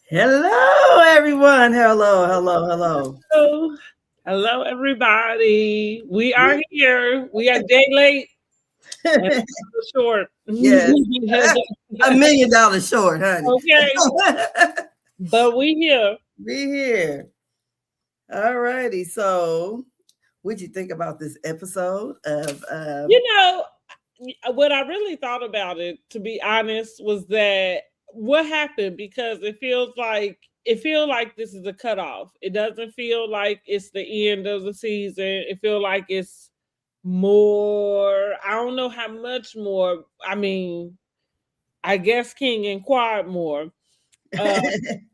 Hello, everyone. Hello. Hello, hello, everybody. We are here. We are day late and short. Yes, $1 million short, honey. Okay, but we here. Be here. All righty. So, what'd you think about this episode of? You know what I really thought about it, to be honest, was that what happened because it feels like this is a cutoff. It doesn't feel like it's the end of the season. It feels like it's more. I don't know how much more. I mean, I guess King inquired more. Uh,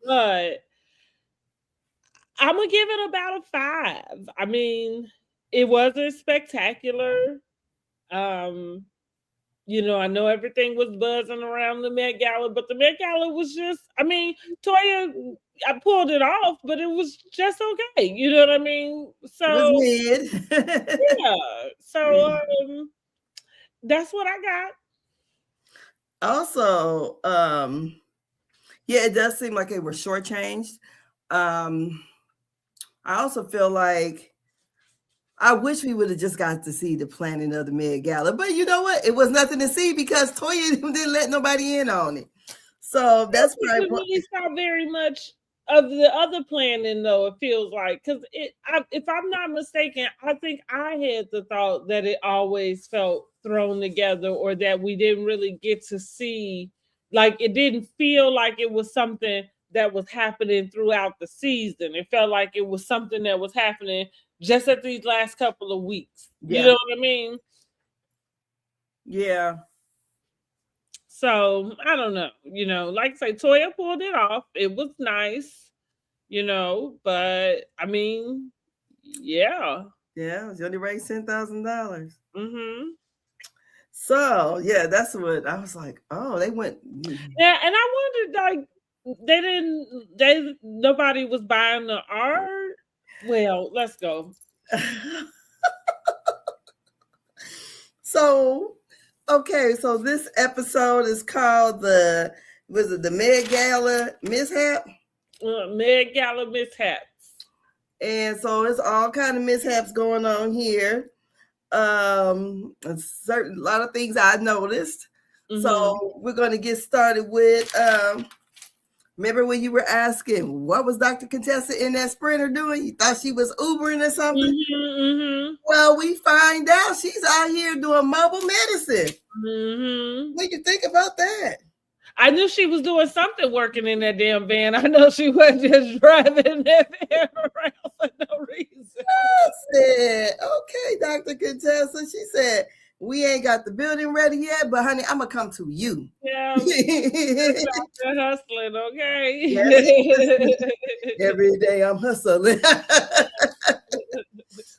but I'm gonna give it about a 5. I mean, it wasn't spectacular. Um, I know everything was buzzing around the Met Gala, but the Met Gala was just, I mean, Toya, I pulled it off, but it was just okay. You know what I mean? It was So mid. yeah, so that's what I got. Also, yeah, it does seem like they were shortchanged. Um, I also feel like I wish we would have just got to see the planning of the Met Gala, but you know what? It was nothing to see because Toya didn't let nobody in on it. So that's why. We really saw very much of the other planning, though. It feels like because if I'm not mistaken, I think I had the thought that it always felt thrown together, or that we didn't really get to see. Like it didn't feel like it was something that was happening throughout the season. It felt like it was something that was happening just at these last couple of weeks. You Yeah, know what I mean? yeah, So I don't know. Like I say, Toya pulled it off. It was nice, but I mean, yeah. yeah. She only raised $10,000. Mm-hmm. So yeah, that's what I was like. Oh, they went. Yeah, and I wondered, like, nobody was buying the art. Well, let's go. So okay, so this episode is called the Met Gala mishap, Meg Gala mishaps. and so it's all kind of mishaps going on here. A lot of things I noticed. Mm-hmm. So we're going to get started with. Remember when you were asking what was Dr. Contessa in that Sprinter doing? You thought she was Ubering or something? Mm-hmm. Mm-hmm. Well, we find out she's out here doing mobile medicine. Mm-hmm. What do you think about that? I knew she was doing something working in that damn van. I know she wasn't just driving that van around for no reason. I said, okay, Dr. Contessa. She said, we ain't got the building ready yet, but honey, I'm gonna come to you. Yeah, Yes, hustling, okay. every day I'm hustling.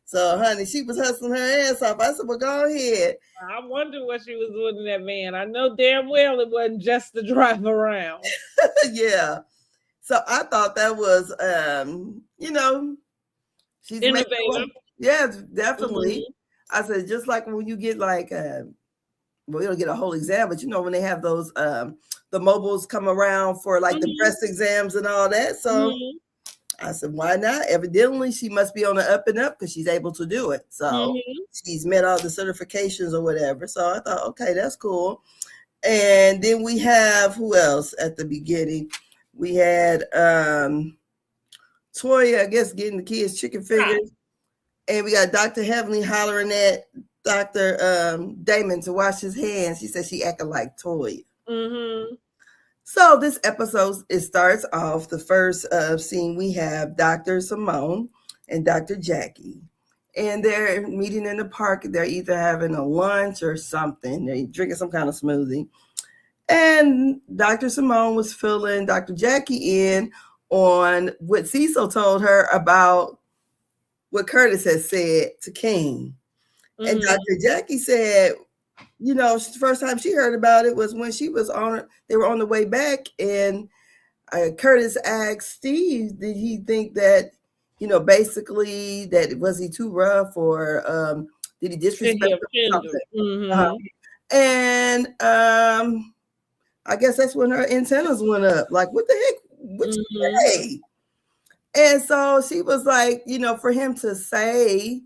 So, honey, she was hustling her ass off. I said, well, go ahead. I wonder what she was doing in that van. I know damn well it wasn't just to drive around. Yeah. So I thought that was, she's making Innovative. yeah, definitely. Mm-hmm. I said, just like when you get like, well, you don't get a whole exam, but when they have those, the mobiles come around for like the Mm-hmm. breast exams and all that. So Mm-hmm. I said, why not? Evidently, she must be on the up and up because she's able to do it. So Mm-hmm. she's met all the certifications or whatever. So I thought, okay, that's cool. And then we have who else at the beginning? We had Toya, I guess, getting the kids chicken Right. fingers. And we got Dr. Heavenly hollering at Dr. Damon to wash his hands. She said she acted like Toya. Mm-hmm. So this episode, it starts off the first scene. We have Dr. Simone and Dr. Jackie, and they're meeting in the park. They're either having a lunch or something. They're drinking some kind of smoothie. And Dr. Simone was filling Dr. Jackie in on what Cecil told her about what Curtis had said to King. And Mm-hmm. Dr. Jackie said, the first time she heard about it was when they were on the way back, and Curtis asked Steve, did he think that, basically that was he too rough or did he Did disrespect he her or offend her? something? Mm-hmm. And I guess that's when her antennas went up. Like, what the heck? what you say? And so she was like, for him to say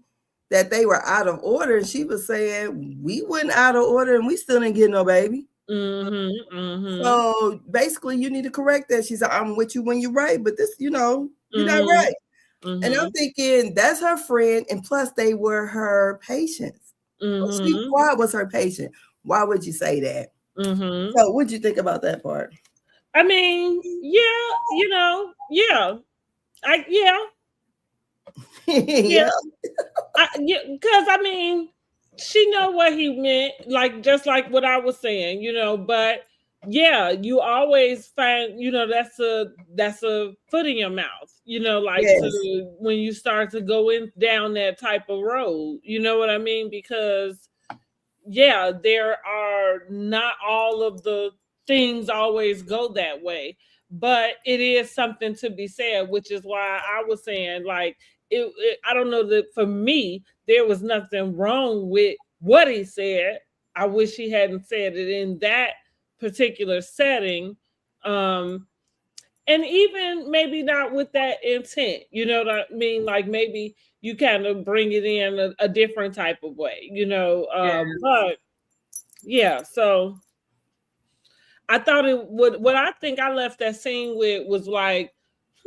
that they were out of order, she was saying, we went out of order and we still didn't get no baby. So basically, you need to correct that. She said, I'm with you when you're right, but this, you're not right. And I'm thinking, that's her friend. And plus, they were her patients. Why was her patient? Why would you say that? So what'd you think about that part? I mean, yeah. Yeah. Because I mean, she know what he meant, like just like what I was saying, but yeah, you always find, that's a foot in your mouth, like Yes. when you start to go down that type of road, you know what I mean? Because yeah, there are not all of the things always go that way, but it is something to be said, which is why I was saying, like, I don't know that for me, there was nothing wrong with what he said. I wish he hadn't said it in that particular setting. And even maybe not with that intent, you know what I mean? Like maybe you kind of bring it in a different type of way, Yes. but yeah, so I thought it would, what I think I left that scene with was like,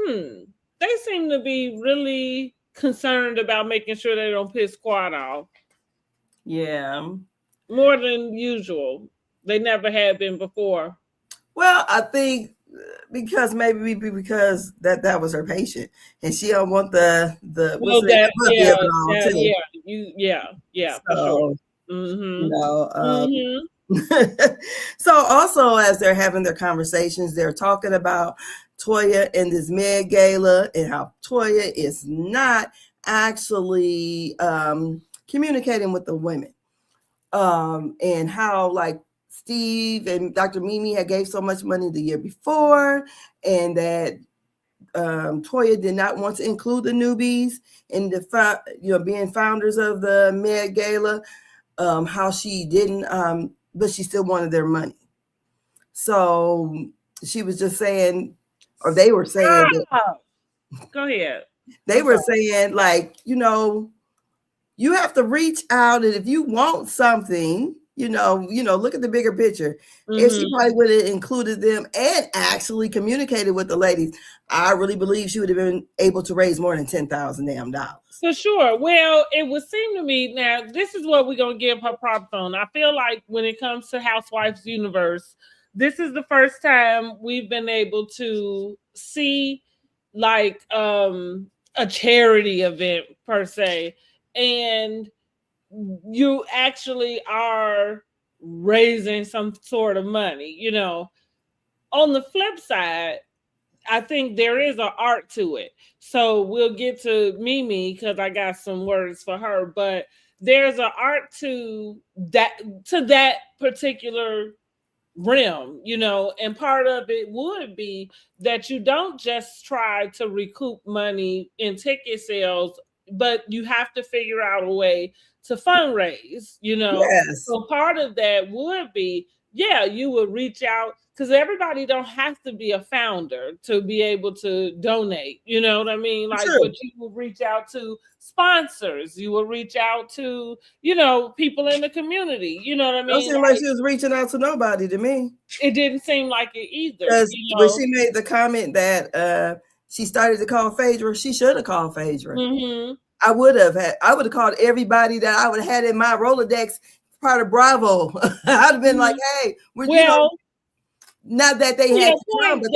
they seem to be really concerned about making sure they don't piss Squad off. Yeah. More than usual. They never had been before. Well, I think because that was her patient, and she don't want the Well, that for sure. So also, as they're having their conversations, they're talking about Toya and this Med Gala and how Toya is not actually communicating with the women, and how like Steve and Dr. Mimi had gave so much money the year before, and that Toya did not want to include the newbies in the being founders of the Med Gala. How she didn't, but she still wanted their money. So she was just saying, or they were saying, go ahead. They were saying, like, you have to reach out, and if you want something, look at the bigger picture. If she probably would have included them and actually communicated with the ladies, I really believe she would have been able to raise more than $10,000 damn dollars. For sure. Well, it would seem to me, now this is what we're gonna give her props on. I feel like when it comes to Housewives universe, this is the first time we've been able to see like a charity event per se, and you actually are raising some sort of money. On the flip side, I think there is an art to it. So we'll get to Mimi because I got some words for her, but there's an art to that particular realm, and part of it would be that you don't just try to recoup money in ticket sales, but you have to figure out a way to fundraise, Yes. So part of that would be, you would reach out, because everybody don't have to be a founder to be able to donate. You know what I mean? Like, but you will reach out to sponsors. You will reach out to, people in the community. You know what I mean? Don't seem like she was reaching out to nobody to me. It didn't seem like it either. Because when she made the comment that she started to call Phaedra, she should have called Phaedra. I would have called everybody that I would have had in my Rolodex part of Bravo. I'd have been like, hey, not that they had to come, but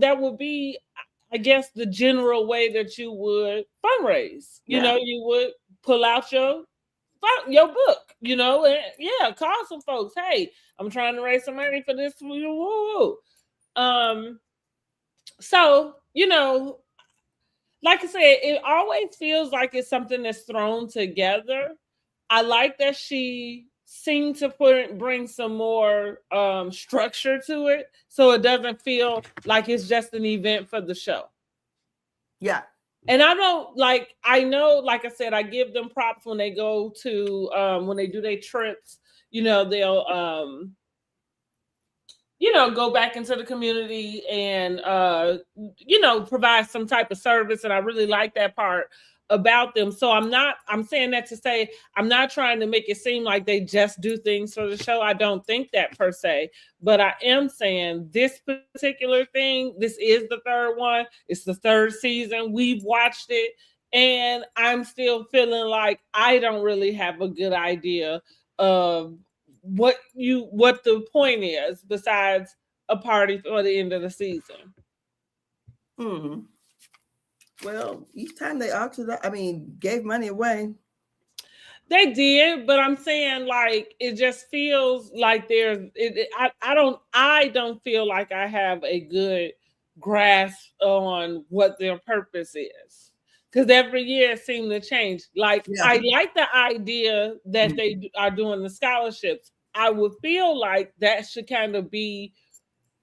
that would be, I guess, the general way that you would fundraise. You would pull out your book, and call some folks. Hey, I'm trying to raise some money for this. So, like I said, it always feels like it's something that's thrown together. I like that she seemed to bring some more structure to it, so it doesn't feel like it's just an event for the show. Yeah. And I know, like I said, I give them props when they go to when they do their trips. They'll go back into the community and provide some type of service. And I really like that part about them. So I'm saying that to say I'm not trying to make it seem like they just do things for the show. I don't think that per se, but I am saying this particular thing, this is the third one. It's the third season. We've watched it, and I'm still feeling like I don't really have a good idea of what the point is besides a party for the end of the season. Well, each time they gave money away. They did, but I'm saying like it just feels like I don't feel like I have a good grasp on what their purpose is. Because every year it seems to change. Like I like the idea that they are doing the scholarships. I would feel like that should kind of be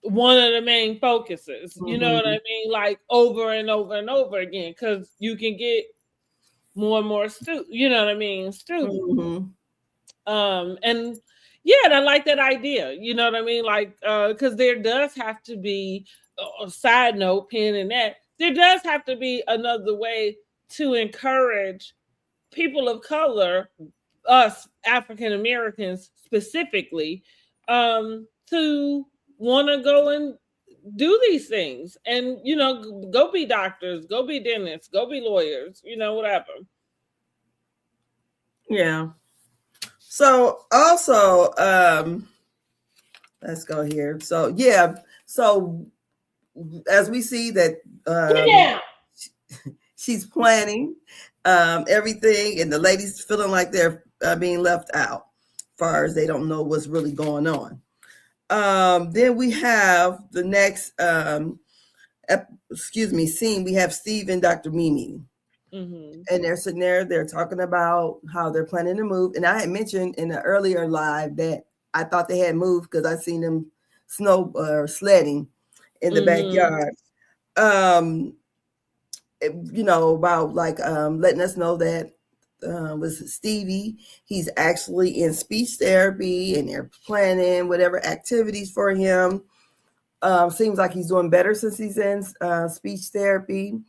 one of the main focuses. You know what I mean? Like over and over and over again, because you can get more and more students. You know what I mean? Students. And I like that idea. You know what I mean? Like, because there does have to be a side note, pin in that. There does have to be another way to encourage people of color, us African Americans specifically, to want to go and do these things and go be doctors, go be dentists, go be lawyers, whatever. Yeah. So also let's go here. So as we see that she's planning everything, and the ladies feeling like they're being left out as far as they don't know what's really going on. Then we have the next scene. We have Steve and Dr. Mimi. And they're sitting there, they're talking about how they're planning to move. And I had mentioned in an earlier live that I thought they had moved because I seen them snow sledding in the backyard. About like letting us know that with Stevie, he's actually in speech therapy and they're planning whatever activities for him. Seems like he's doing better since he's in speech therapy.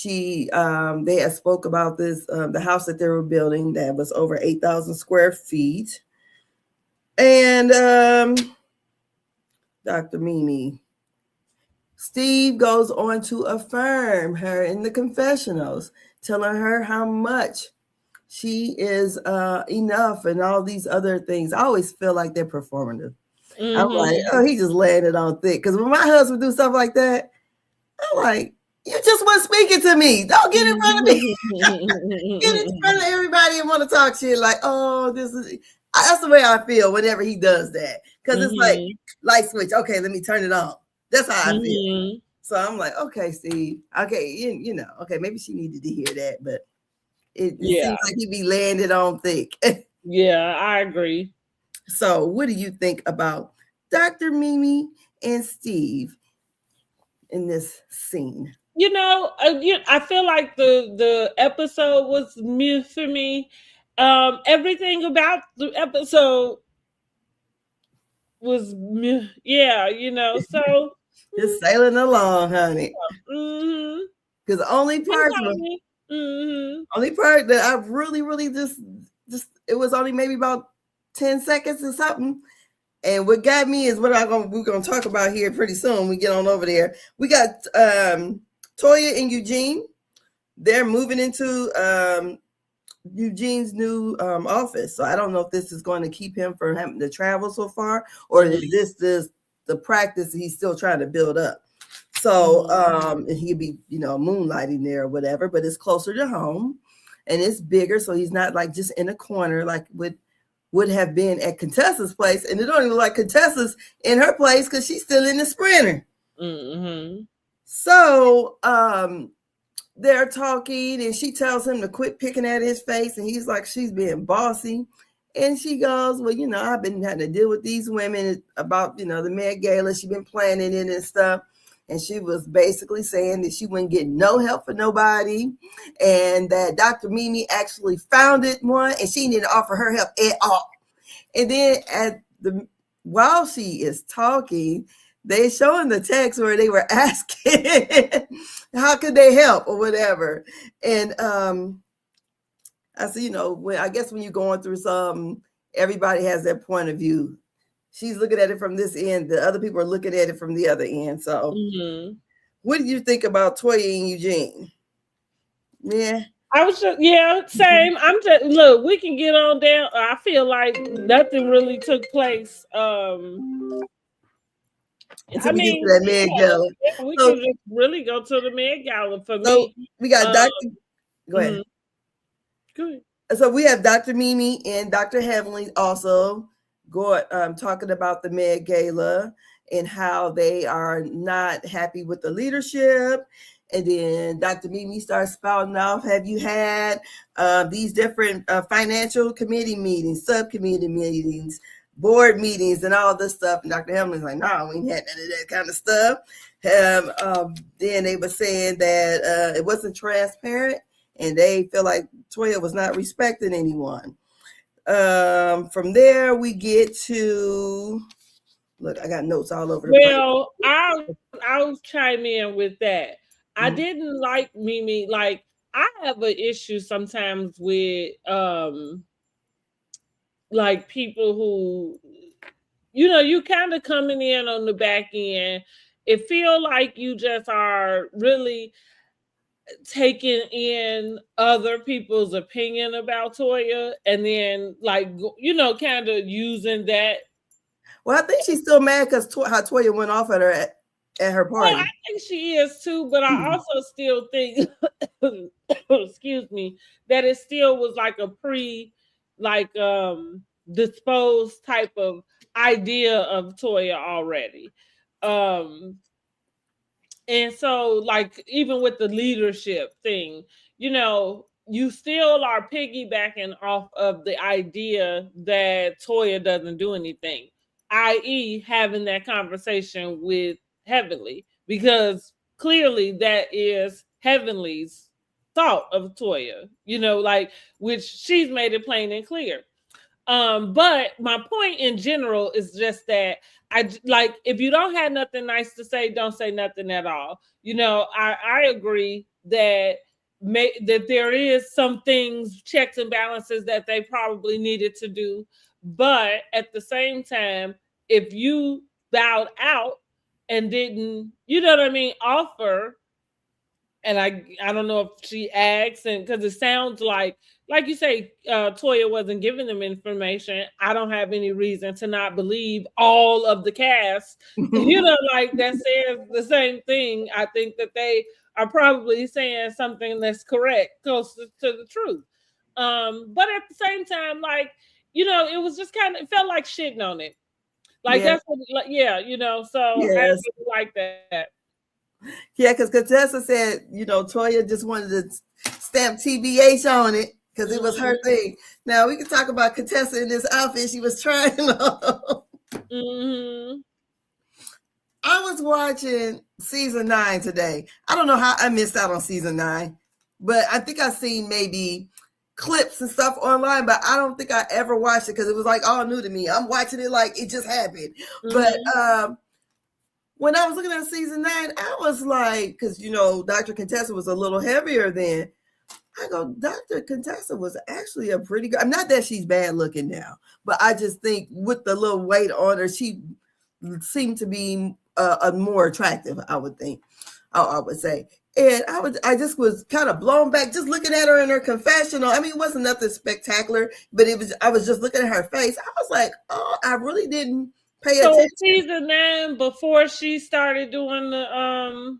They had spoke about this, the house that they were building that was over 8,000 square feet. And Dr. Mimi, Steve goes on to affirm her in the confessionals, telling her how much she is enough and all these other things. I always feel like they're performative. I'm like, oh, he just laying it on thick. Because when my husband do stuff like that, I'm like, you just weren't speaking to me. Don't get in front of me. Get in front of everybody and want to talk shit like, oh, this is. That's the way I feel whenever he does that. Because it's like light switch. Okay, let me turn it on. That's how I feel. So I'm like, okay, Steve. Okay, okay, maybe she needed to hear that, but it seems like he be laying it on thick. Yeah, I agree. So what do you think about Dr. Mimi and Steve in this scene? I feel like the episode was mute for me. Everything about the episode was mute. So just sailing along, honey. Because the only part that I really just it was only maybe about 10 seconds or something. And what got me is what we're gonna talk about here pretty soon. We get on over there. We got Toya and Eugene. They're moving into Eugene's new office. So I don't know if this is going to keep him from having to travel so far, or is this the practice he's still trying to build up. So he'll be, moonlighting there or whatever, but it's closer to home and it's bigger. So he's not like just in a corner like would have been at Contessa's place. And it don't even look like Contessa's in her place because she's still in the Sprinter. So they're talking and she tells him to quit picking at his face. And he's like, she's being bossy. And she goes, well, I've been having to deal with these women about, the Met Gala. She's been planning it and stuff. And she was basically saying that she wouldn't get no help from nobody. And that Dr. Mimi actually founded one and she didn't offer her help at all. And then at the while she is talking, they showing the text where they were asking how could they help or whatever. And I said, I guess when you're going through something, everybody has their point of view. She's looking at it from this end, the other people are looking at it from the other end. So what do you think about Toya and Eugene? Yeah. I was just, same. I'm just, look, we can get on down. I feel like nothing really took place. Until we get to that Med Gala. We can just really go to the Med Gala for me. We got Dr. Go ahead. Good. So we have Dr. Mimi and Dr. Heavenly also talking about the Med Gala and how they are not happy with the leadership. And then Dr. Mimi starts spouting off, have you had these different financial committee meetings, subcommittee meetings, board meetings, and all this stuff? And Dr. Hellman's like, no, we ain't had none of that kind of stuff. Then they were saying that it wasn't transparent, and they feel like Toya was not respecting anyone. From there, we get to, look, I got notes all over the place. Well, I'll chime in with that. I didn't like Mimi. Like, I have an issue sometimes with like people who, you kind of coming in on the back end. It feel like you just are really taking in other people's opinion about Toya, and then kind of using that. Well, I think she's still mad because how Toya went off at her at her party. Well, I think she is too, but I also still think, excuse me, that it still was like a disposed type of idea of Toya already. And so, like, even with the leadership thing, you still are piggybacking off of the idea that Toya doesn't do anything, i.e. having that conversation with Heavenly, because clearly that is Heavenly's thought of Toya, which she's made it plain and clear. But my point in general is just that if you don't have nothing nice to say, don't say nothing at all. I agree that that there is some things, checks and balances that they probably needed to do. But at the same time, if you bowed out and didn't, offer, and I don't know if she asked, and because it sounds like you say, Toya wasn't giving them information. I don't have any reason to not believe all of the cast, that says the same thing. I think that they are probably saying something that's correct, close to the truth. But at the same time, it was just it felt like shitting on it. That's what, so yes. I really like that. Yeah, because Contessa said, Toya just wanted to stamp TBH on it because it was her thing. Now we can talk about Contessa in this outfit she was trying on. I was watching season 9 today. I don't know how I missed out on season 9, but I think I've seen maybe clips and stuff online, but I don't think I ever watched it because it was all new to me. I'm watching it like it just happened. But when I was looking at season 9, I was like, because, Dr. Contessa was a little heavier then. I go, Dr. Contessa was actually a pretty good, not that she's bad looking now, but I just think with the little weight on her, she seemed to be a more attractive, I would think, I would say. And I just was kind of blown back just looking at her in her confessional. I mean, it wasn't nothing spectacular, but I was just looking at her face. I was like, oh, I really didn't pay attention. Season 9, before she started doing the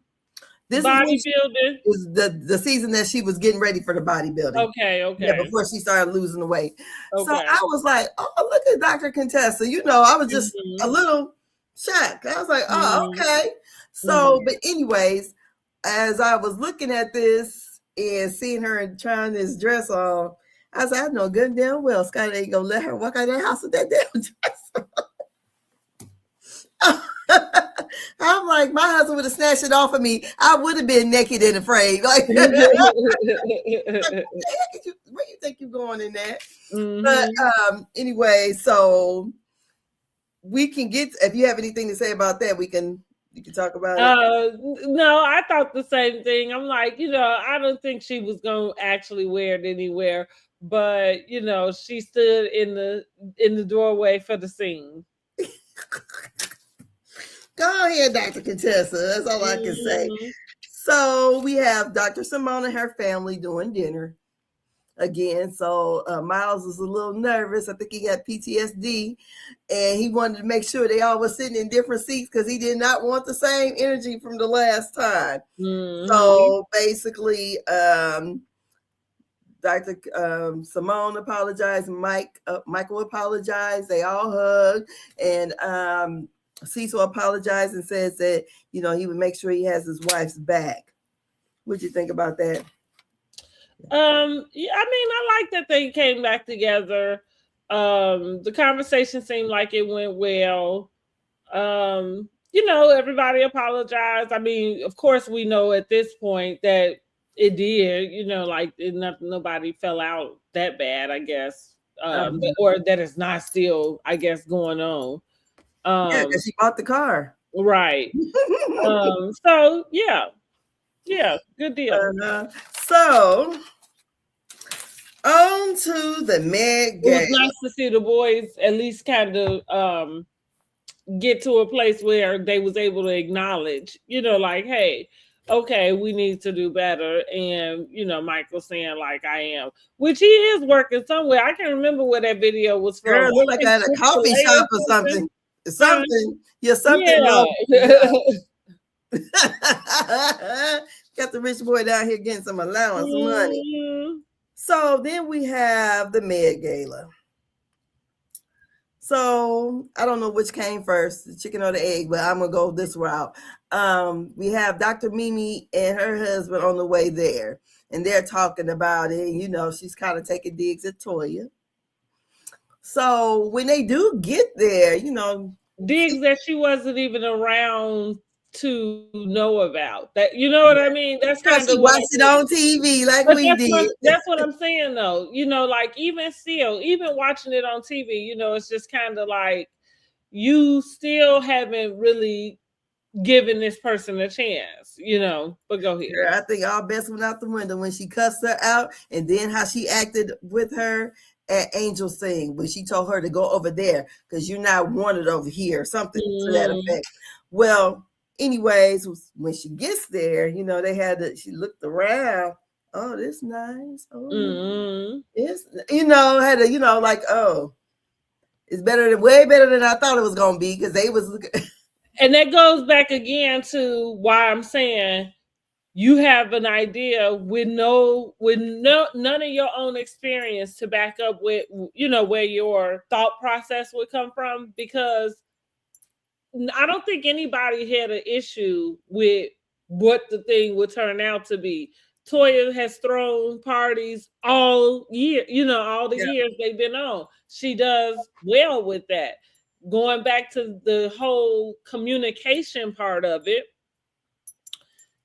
this bodybuilding, was the season that she was getting ready for the bodybuilding. Okay. Yeah, before she started losing the weight. Okay. So I was like, oh, look at Dr. Contessa. I was just a little shocked. I was like, oh, okay. So, but anyways, as I was looking at this and seeing her trying this dress on, I was like, I know good and damn well Scott ain't gonna let her walk out of that house with that damn dress on. I'm like, my husband would have snatched it off of me. I would have been naked and afraid. Like, where you think you're going in that? But anyway, so we can get, if you have anything to say about that, you can talk about it. No, I thought the same thing. I'm like, I don't think she was gonna actually wear it anywhere, but she stood in the doorway for the scene. Go ahead, Dr. Contessa. That's all I can say. Mhm. So we have Dr. Simone and her family doing dinner again. So Miles was a little nervous. I think he got PTSD, and he wanted to make sure they all were sitting in different seats because he did not want the same energy from the last time. Mhm. So basically, Dr. Simone apologized. Michael apologized. They all hugged, and Cecil apologized and says that he would make sure he has his wife's back. What'd you think about that? Yeah, I mean, I like that they came back together. The conversation seemed like it went well. Everybody apologized. I mean, of course, we know at this point that it did. Like nobody fell out that bad, I guess, or that is not still, I guess, going on. Yeah, because she bought the car. Right. So yeah, good deal. So on to the Met It was Gala. nice to see the boys at least kind of get to a place where they was able to acknowledge, like, hey, okay, we need to do better. And Michael saying like, I am, which he is working somewhere. I can't remember where that video was from. Girl, look like at a coffee Chick-fil-A shop or something. Huh? Something. Yeah, something. Yeah. Got the rich boy down here getting some allowance money. Mhm. So then we have the Met Gala. So I don't know which came first, the chicken or the egg, but I'm gonna go this route. We have Dr. Mimi and her husband on the way there, and they're talking about it. She's kind of taking digs at Toya. So when they do get there, Digs that she wasn't even around to know about. That, you know what I mean? That's kind she of what I watched it think. on TV like But we did. that's what I'm saying though. Like even still, even watching it on TV, it's just kind of like you still haven't really given this person a chance, But go ahead. Girl, I think all best went out the window when she cussed her out, and then how she acted with her at Angel Sing when she told her to go over there because you're not wanted over here, something to that effect. Well, anyways, when she gets there, she looked around. Oh, this nice. Oh, it's had a like, oh, it's way better than I thought it was gonna be because they was looking. And that goes back again to why I'm saying you have an idea with none of your own experience to back up with where your thought process would come from, because I don't think anybody had an issue with what the thing would turn out to be. Toya has thrown parties all year, all the years they've been on. She does well with that. Going back to the whole communication part of it,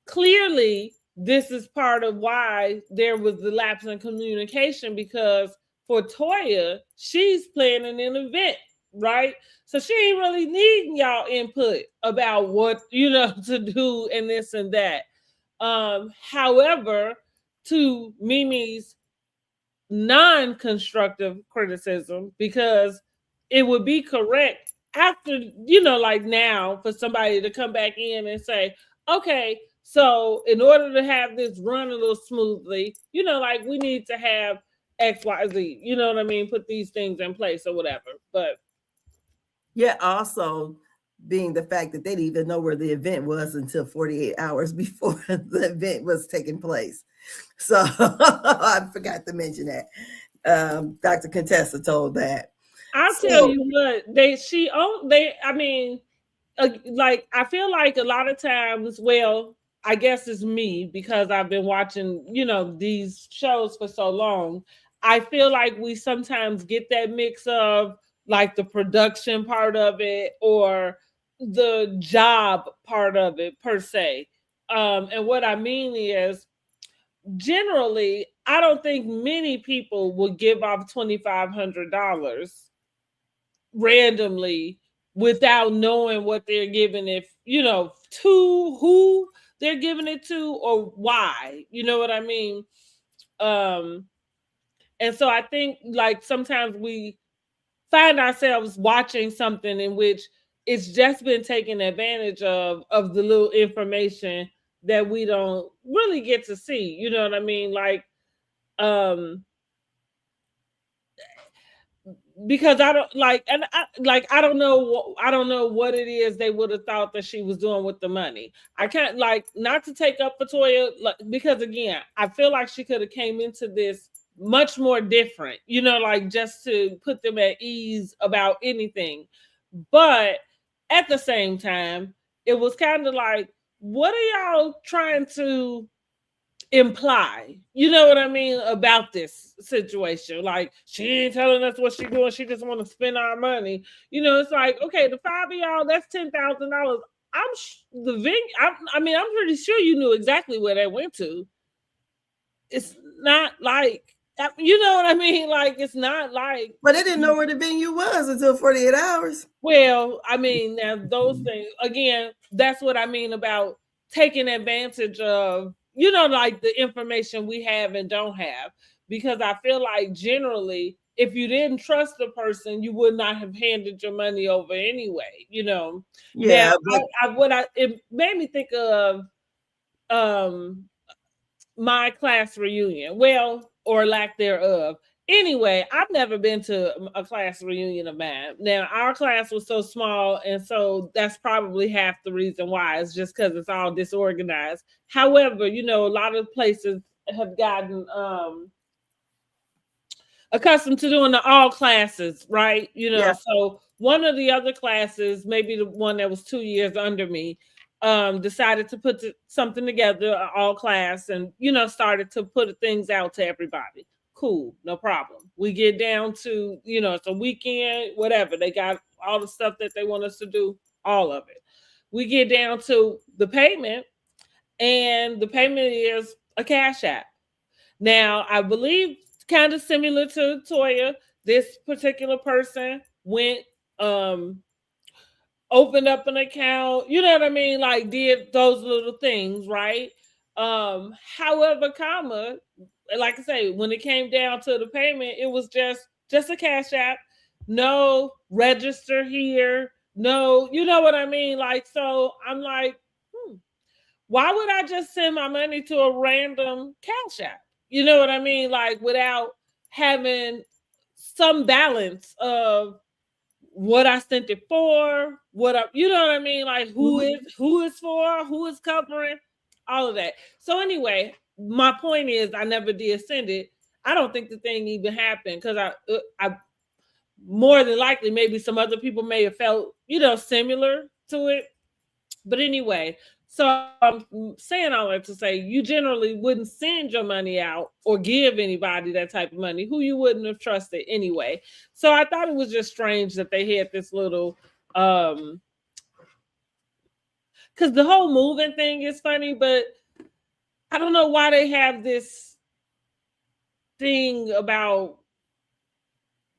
clearly this is part of why there was the lapse in communication, because for Toya, she's planning an event, right? So she ain't really needing y'all input about what to do and this and that. However, to Mimi's non-constructive criticism, because it would be correct after like now for somebody to come back in and say, okay, so in order to have this run a little smoothly, like we need to have XYZ, you know what I mean, put these things in place or whatever. But yeah, also being the fact that they didn't even know where the event was until 48 hours before the event was taking place. So I forgot to mention that. Dr. Contessa told that. I'll tell you what, I mean, like I feel like a lot of times, well, I guess it's me because I've been watching, these shows for so long. I feel like we sometimes get that mix of like the production part of it or the job part of it per se. And what I mean is, generally, I don't think many people would give off $2,500 randomly without knowing what they're giving it, to who they're giving it to or why. You know what I mean? Um, and so I think like sometimes we find ourselves watching something in which it's just been taken advantage of the little information that we don't really get to see. You know what I mean? Um because I don't like, and I don't know, I don't know what it is they would have thought that she was doing with the money. I can't, like, not to take up for Toya, like, because again, I feel like she could have came into this much more different, like just to put them at ease about anything. But at the same time, it was kind of like, what are y'all trying to imply, you know what I mean, about this situation? Like, she ain't telling us what she doing, she just want to spend our money. It's like, okay, the five of y'all, that's $10,000. I mean, I'm pretty sure you knew exactly where that went to. It's not like, you know what I mean, like, it's not like, But they didn't know where the venue was until 48 hours. well, I mean, now those things, again, that's what I mean about taking advantage of, like the information we have and don't have. Because I feel like generally, if you didn't trust the person, you would not have handed your money over anyway. Yeah, Now, but it made me think of um my class reunion, well, or lack thereof. Anyway, I've never been to a class reunion of mine. Now, our class was so small, and so that's probably half the reason why. It's just because it's all disorganized. However, a lot of places have gotten accustomed to doing the all classes, right? yeah. So one of the other classes, maybe the one that was 2 years under me, decided to put something together, an all class, and started to put things out to everybody. Cool, no problem. We get down to, it's a weekend, whatever. They got all the stuff that they want us to do, all of it. We get down to the payment, and the payment is a cash app. Now, I believe kind of similar to Toya, this particular person went, opened up an account, you know what I mean? Like, did those little things, right? However, like I say, when it came down to the payment, it was just a cash app, no register here, no, you know what I mean? Like, so I'm like, why would I just send my money to a random cash app? You know what I mean? Like, without having some balance of what I sent it for, you know what I mean? Like, who is for, who is covering, all of that. So anyway, my point is, I never did send it. I don't think the thing even happened because I more than likely, maybe some other people may have felt, similar to it. But anyway, so I'm saying all that to say you generally wouldn't send your money out or give anybody that type of money who you wouldn't have trusted anyway. So I thought it was just strange that they had this little because the whole moving thing is funny, but I don't know why they have this thing about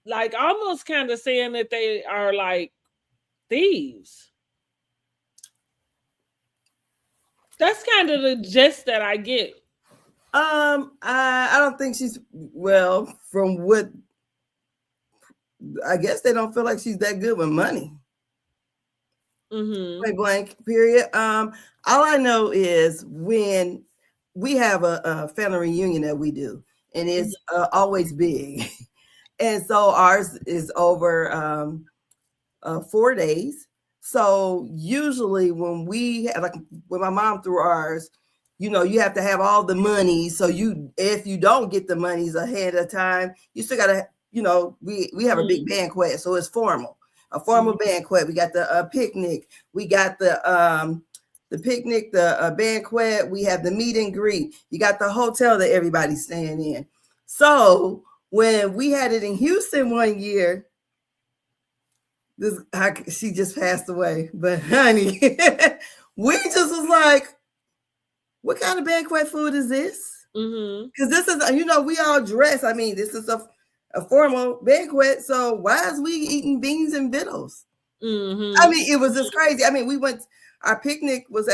like almost kind of saying that they are like thieves. That's kind of the gist that I get. I don't think she's, well, from what I guess they don't feel like she's that good with money. Point blank, period. All I know is when we have a family reunion that we do, and it's always big, and so ours is over 4 days. So usually when we have, like when my mom threw ours, you have to have all the money. So if you don't get the monies ahead of time, you still gotta, we have a big banquet, so it's formal. A formal banquet. We got the picnic. We got the picnic, the banquet. We have the meet and greet. You got the hotel that everybody's staying in. So when we had it in Houston one year, she just passed away. But honey, we just was like, what kind of banquet food is this? Because this is, we all dress. I mean, this is a formal banquet. So why is we eating beans and victuals? I mean, it was just crazy. I mean, our picnic was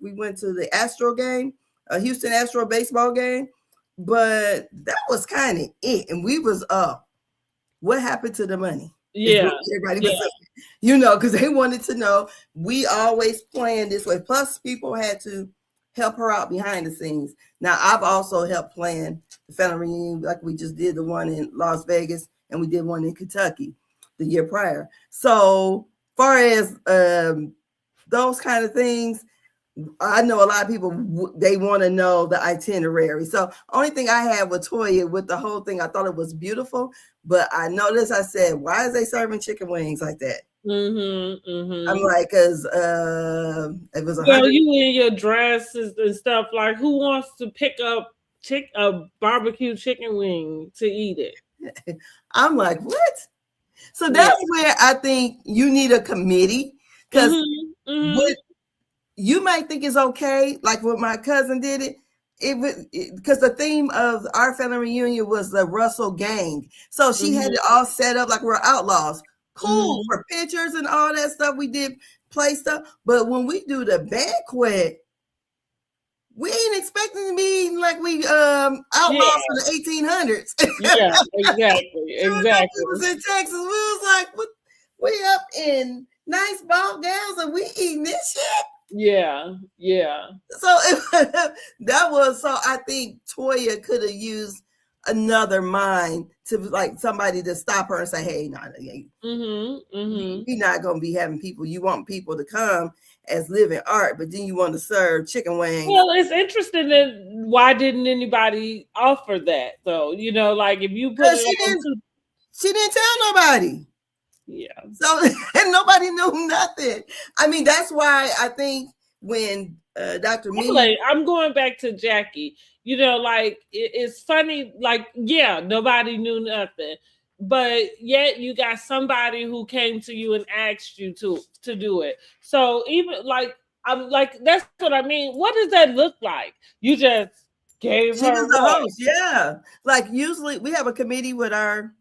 we went to the Astro game, a Houston Astro baseball game, but that was kind of it. And we was up. What happened to the money? Yeah. Everybody was saying, because they wanted to know. We always planned this way. Plus, people had to help her out behind the scenes. Now, I've also helped plan the family reunion, like we just did the one in Las Vegas, and we did one in Kentucky the year prior. So, far as those kind of things, I know a lot of people, they want to know the itinerary. So only thing I had with Toya with the whole thing, I thought it was beautiful, but I noticed, I said, why is they serving chicken wings like that? I'm like, because it was you in your dresses and stuff, like who wants to pick up a barbecue chicken wing to eat it? I'm like, what? So that's where I think you need a committee, because what you might think is okay, like what my cousin did it because the theme of our family reunion was the Russell gang. So she had it all set up like we're outlaws. Cool for pictures and all that stuff. We did play stuff. But when we do the banquet, we ain't expecting to be like we outlaws from the 1800s. Yeah, exactly. Exactly. We was in Texas. We was like, what? We up in nice ball gowns and we eating this shit. Yeah. So I think Toya could have used another mind to like somebody to stop her and say, hey, no, we're not gonna be having people. You want people to come as living art, but then you want to serve chicken wings. Well, it's interesting that why didn't anybody offer that though? Like if you put it she didn't tell nobody. Yeah. So and nobody knew nothing. I mean, that's why I think when Dr. Mimi, I'm going back to Jackie. Like it's funny. Like, yeah, nobody knew nothing, but yet you got somebody who came to you and asked you to do it. So even like I'm like, that's what I mean. What does that look like? You just gave her was the host. Yeah, like usually we have a committee with our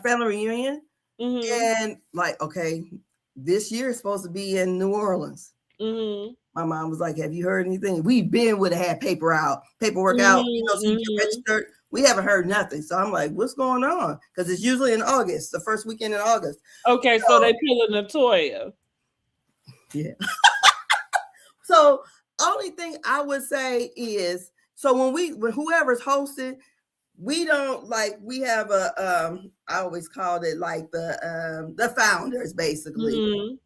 family reunion. And like, okay, this year is supposed to be in New Orleans. My mom was like, have you heard anything? We've been would have had paperwork out, so you get registered. We haven't heard nothing. So I'm like, what's going on? Because it's usually in August, the first weekend in August. Okay, so they pulling a Toya. Yeah. So only thing I would say is, so when whoever's hosting, we don't we have I always called it like the founders, basically.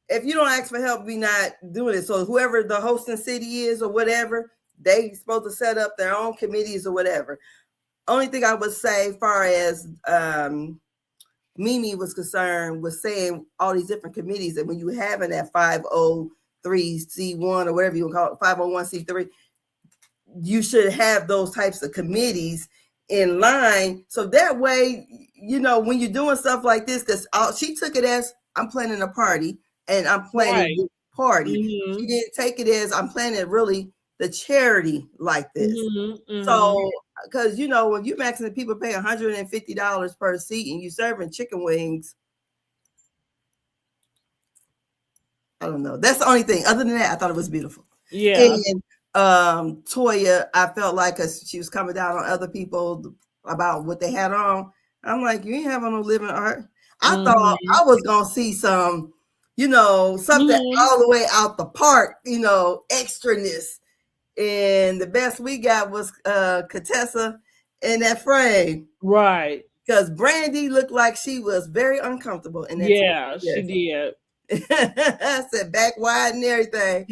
If you don't ask for help, we not doing it. So whoever the hosting city is or whatever, they supposed to set up their own committees or whatever. Only thing I would say, as far as Mimi was concerned, was saying all these different committees, that when you having that 503c1 or whatever you call it, 501c3, you should have those types of committees in line. So that way, when you're doing stuff like this, because she took it as, I'm planning a party and I'm planning this party. She didn't take it as, I'm planning really the charity like this. So, because, when you maxing the people pay $150 per seat and you serving chicken wings, I don't know. That's the only thing. Other than that, I thought it was beautiful. Yeah. And Toya, I felt like she was coming down on other people about what they had on. I'm like, you ain't having no living art. I thought I was gonna see some, something all the way out the park, extraness. And the best we got was Contessa in that frame. Right. Because Brandy looked like she was very uncomfortable in that. Yeah, she did. I said back wide and everything.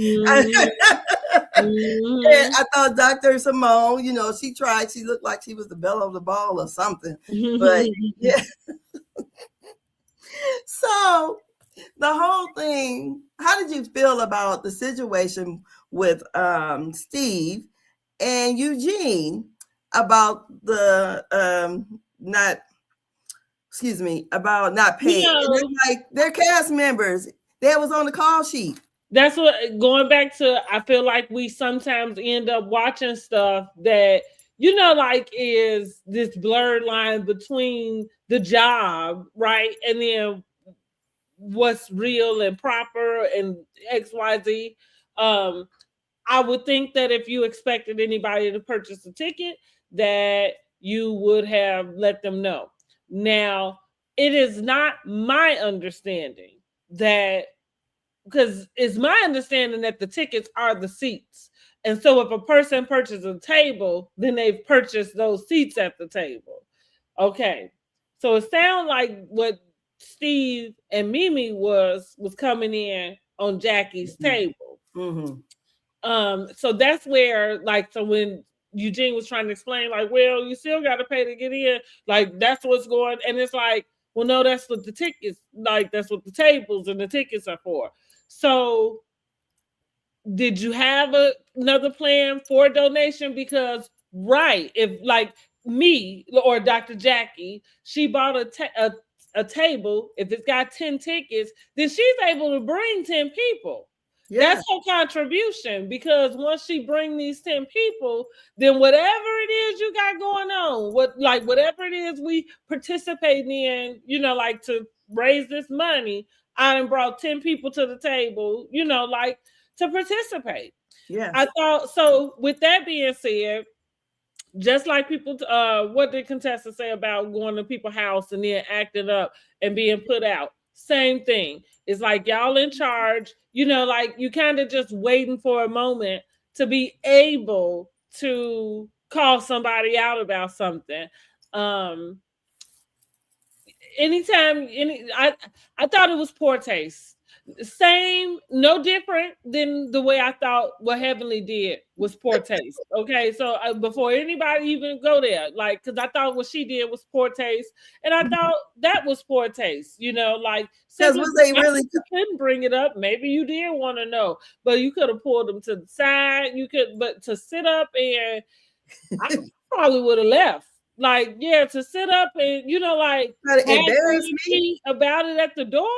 And I thought Dr. Simone, she tried. She looked like she was the belle of the ball or something. But yeah. So the whole thing, how did you feel about the situation with Steve and Eugene about the about not paying? Like their cast members, that was on the call sheet. That's what, going back to, I feel like we sometimes end up watching stuff that, is this blurred line between the job, right? And then what's real and proper and XYZ. I would think that if you expected anybody to purchase a ticket, that you would have let them know. Now, it is not my understanding that, because it's my understanding that the tickets are the seats. And so if a person purchases a table, then they've purchased those seats at the table. Okay. So it sounds like what Steve and Mimi was coming in on Jackie's table. So that's where, like, so when Eugene was trying to explain, like, well, you still got to pay to get in, like, that's what's going, and it's like, well, no, that's what the tickets, like, that's what the tables and the tickets are for. So did you have another plan for donation? Because, right, if like me or Dr. Jackie, she bought a table, if it's got 10 tickets, then she's able to bring 10 people. Yeah. That's her contribution, because once she bring these 10 people, then whatever it is you got going on, whatever it is we participate in, like to raise this money, I done brought 10 people to the table, like to participate. Yeah. I thought so. With that being said, just like people, what did Contessa say about going to people's house and then acting up and being put out? Same thing. It's like y'all in charge, like you kind of just waiting for a moment to be able to call somebody out about something. I thought it was poor taste. Same, no different than the way I thought what Heavenly did was poor taste. Okay, so before anybody even go there, like, because I thought what she did was poor taste, and I thought that was poor taste. Like, because they really couldn't bring it up. Maybe you did want to know, but you could have pulled them to the side. You could, but to sit up and I probably would have left. Like, yeah, to sit up and like embarrass me about it at the door.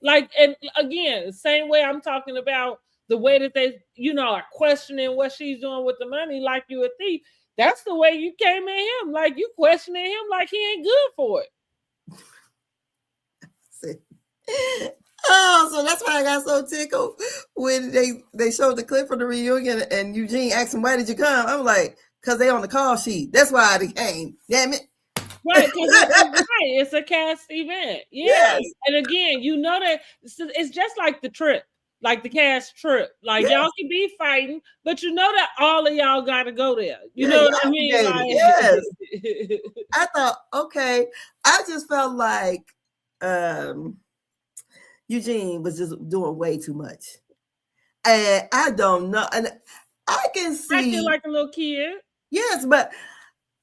Like, and again, same way I'm talking about the way that they, are questioning what she's doing with the money, like you a thief. That's the way you came at him. Like, you questioning him like he ain't good for it. Oh, so that's why I got so tickled when they showed the clip from the reunion and Eugene asked him, "Why did you come?" I'm like, "Because they on the call sheet. That's why I came. Damn it." Right, it's a cast event. Yeah. Yes. And again, that it's just like the trip, like the cast trip. Like, y'all can be fighting, but that all of y'all got to go there. You know what I mean? Like, yes. I thought, okay. I just felt like Eugene was just doing way too much. And I don't know. And I can see. Acting like a little kid. Yes, but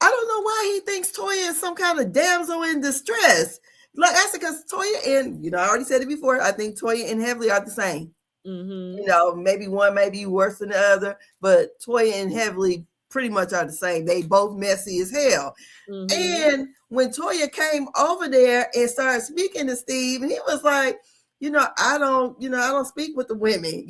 I don't know why he thinks Toya is some kind of damsel in distress. Like I said, because Toya and, I already said it before, I think Toya and Heavenly are the same. Mm-hmm. Maybe one may be worse than the other, but Toya and Heavenly pretty much are the same. They both messy as hell. Mm-hmm. And when Toya came over there and started speaking to Steve, and he was like, I don't speak with the women.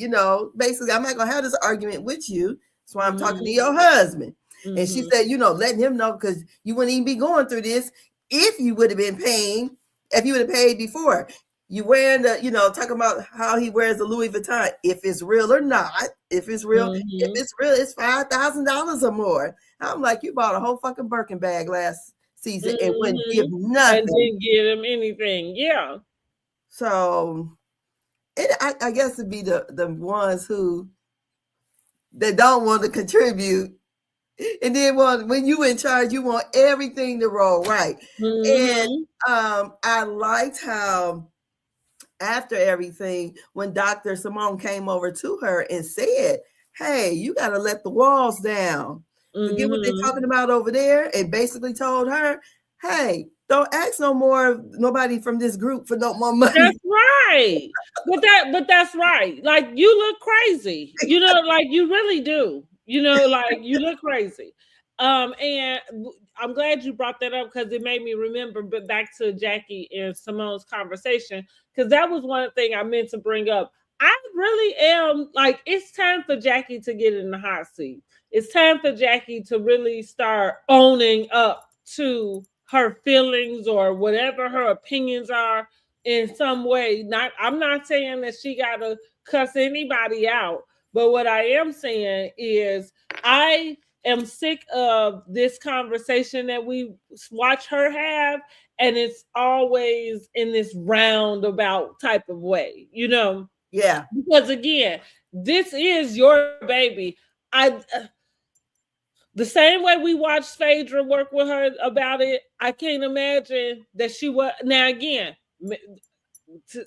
Basically, I'm not going to have this argument with you. That's why I'm talking to your husband. Mm-hmm. And she said, letting him know, because you wouldn't even be going through this if you would have been paying, if you would have paid before. You wearing the, talking about how he wears the Louis Vuitton, if it's real or not. If it's real, if it's real, it's $5,000 or more. I'm like, you bought a whole fucking Birkin bag last season and wouldn't give nothing. And didn't give him anything. Yeah. So I guess it'd be the ones who that don't want to contribute. And then when you in charge, you want everything to roll right. Mm-hmm. And I liked how after everything, when Dr. Simone came over to her and said, "Hey, you got to let the walls down." Forget what they're talking about over there, and basically told her, "Hey, don't ask nobody from this group for no more money." That's right. But that's right. Like, you look crazy. Like you really do. Like you look crazy. And I'm glad you brought that up, because it made me remember, but back to Jackie and Simone's conversation, because that was one thing I meant to bring up. I really am like, it's time for Jackie to get in the hot seat. It's time for Jackie to really start owning up to her feelings or whatever her opinions are in some way. I'm not saying that she gotta cuss anybody out, but what I am saying is I am sick of this conversation that we watch her have, and it's always in this roundabout type of way, Yeah. because again, this is your baby. I The same way we watched Phaedra work with her about it, I can't imagine that she was. Now again,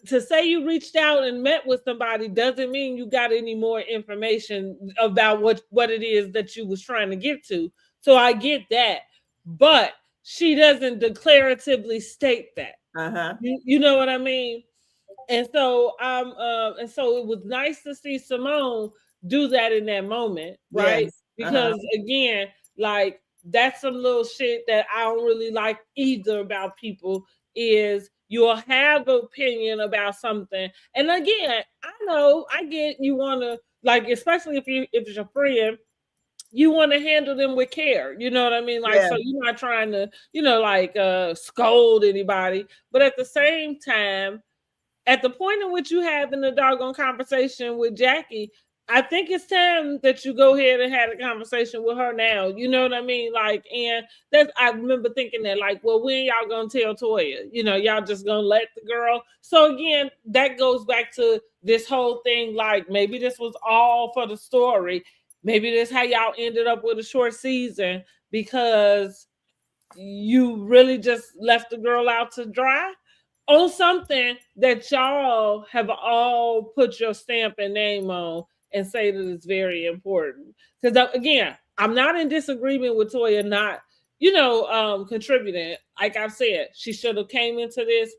to say you reached out and met with somebody doesn't mean you got any more information about what it is that you was trying to get to. So I get that, but she doesn't declaratively state that. You know what I mean? And so it was nice to see Simone do that in that moment, right? Yes. Because again, like, that's some little shit that I don't really like either about people, is you'll have an opinion about something. And again, I know, I get, you want to, like, especially if it's your friend, you want to handle them with care. You know what I mean? Like, Yeah. so you're not trying to, like, scold anybody. But at the same time, at the point in which you having a doggone conversation with Jackie, I think it's time that you go ahead and have a conversation with her now. You know what I mean? Like, and that's, I remember thinking that, like, well, when y'all gonna tell Toya? Y'all just gonna let the girl? So again, that goes back to this whole thing. Like, maybe this was all for the story. Maybe this how y'all ended up with a short season because you really just left the girl out to dry on something that y'all have all put your stamp and name on and say that it's very important. Because again, I'm not in disagreement with Toya not, contributing. Like I've said, she should have came into this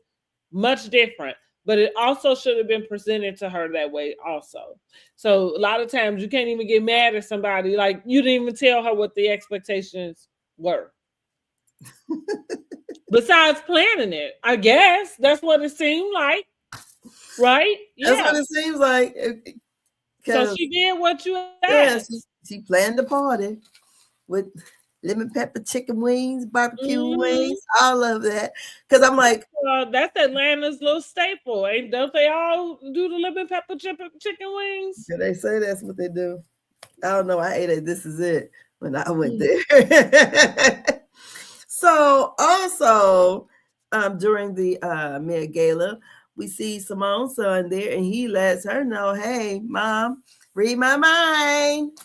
much different, but it also should have been presented to her that way also. So a lot of times you can't even get mad at somebody. Like, you didn't even tell her what the expectations were. Besides planning it, I guess that's what it seemed like, right? Yeah. That's what it seems like. So she did what you asked. Yeah, she planned the party with lemon pepper chicken wings, barbecue wings, all of that. Because I'm like, that's Atlanta's little staple. Don't they all do the lemon pepper chicken wings? Yeah, they say that's what they do. I don't know. I ate it. This is it when I went there. So also during the Met Gala, we see Simone's son there, and he lets her know, "Hey, Mom, read my mind.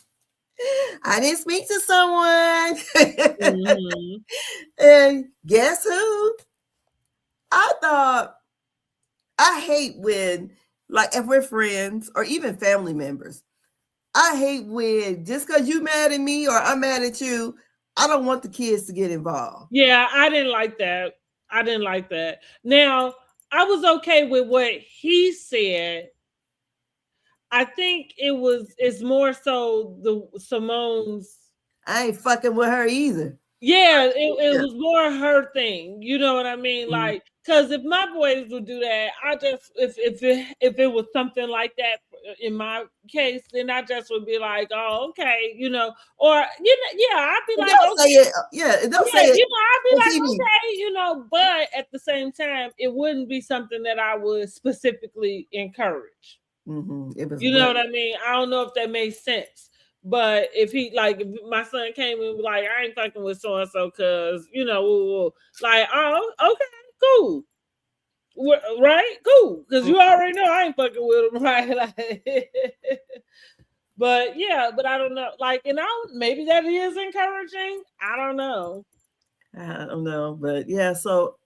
I didn't speak to someone." And guess who? I hate when, like, if we're friends or even family members, I hate when just because you mad at me or I'm mad at you, I don't want the kids to get involved. Yeah, I didn't like that. Now, I was okay with what he said. I think it's more so the Simone's. I ain't fucking with her either. Yeah, it was more her thing. You know what I mean? Like, because if my boys would do that, if it was something like that in my case, then I just would be like, oh, okay, or I'd be like, don't okay. say it. Yeah, don't say it. I'd be like, okay, but at the same time, it wouldn't be something that I would specifically encourage. It was, what I mean? I don't know if that makes sense. But if my son came and was like, I ain't fucking with so and so, cause like, oh, okay, cool, right, cool, cause you already know I ain't fucking with him, right? Like, but I don't know, like, maybe that is encouraging. I don't know, but yeah. So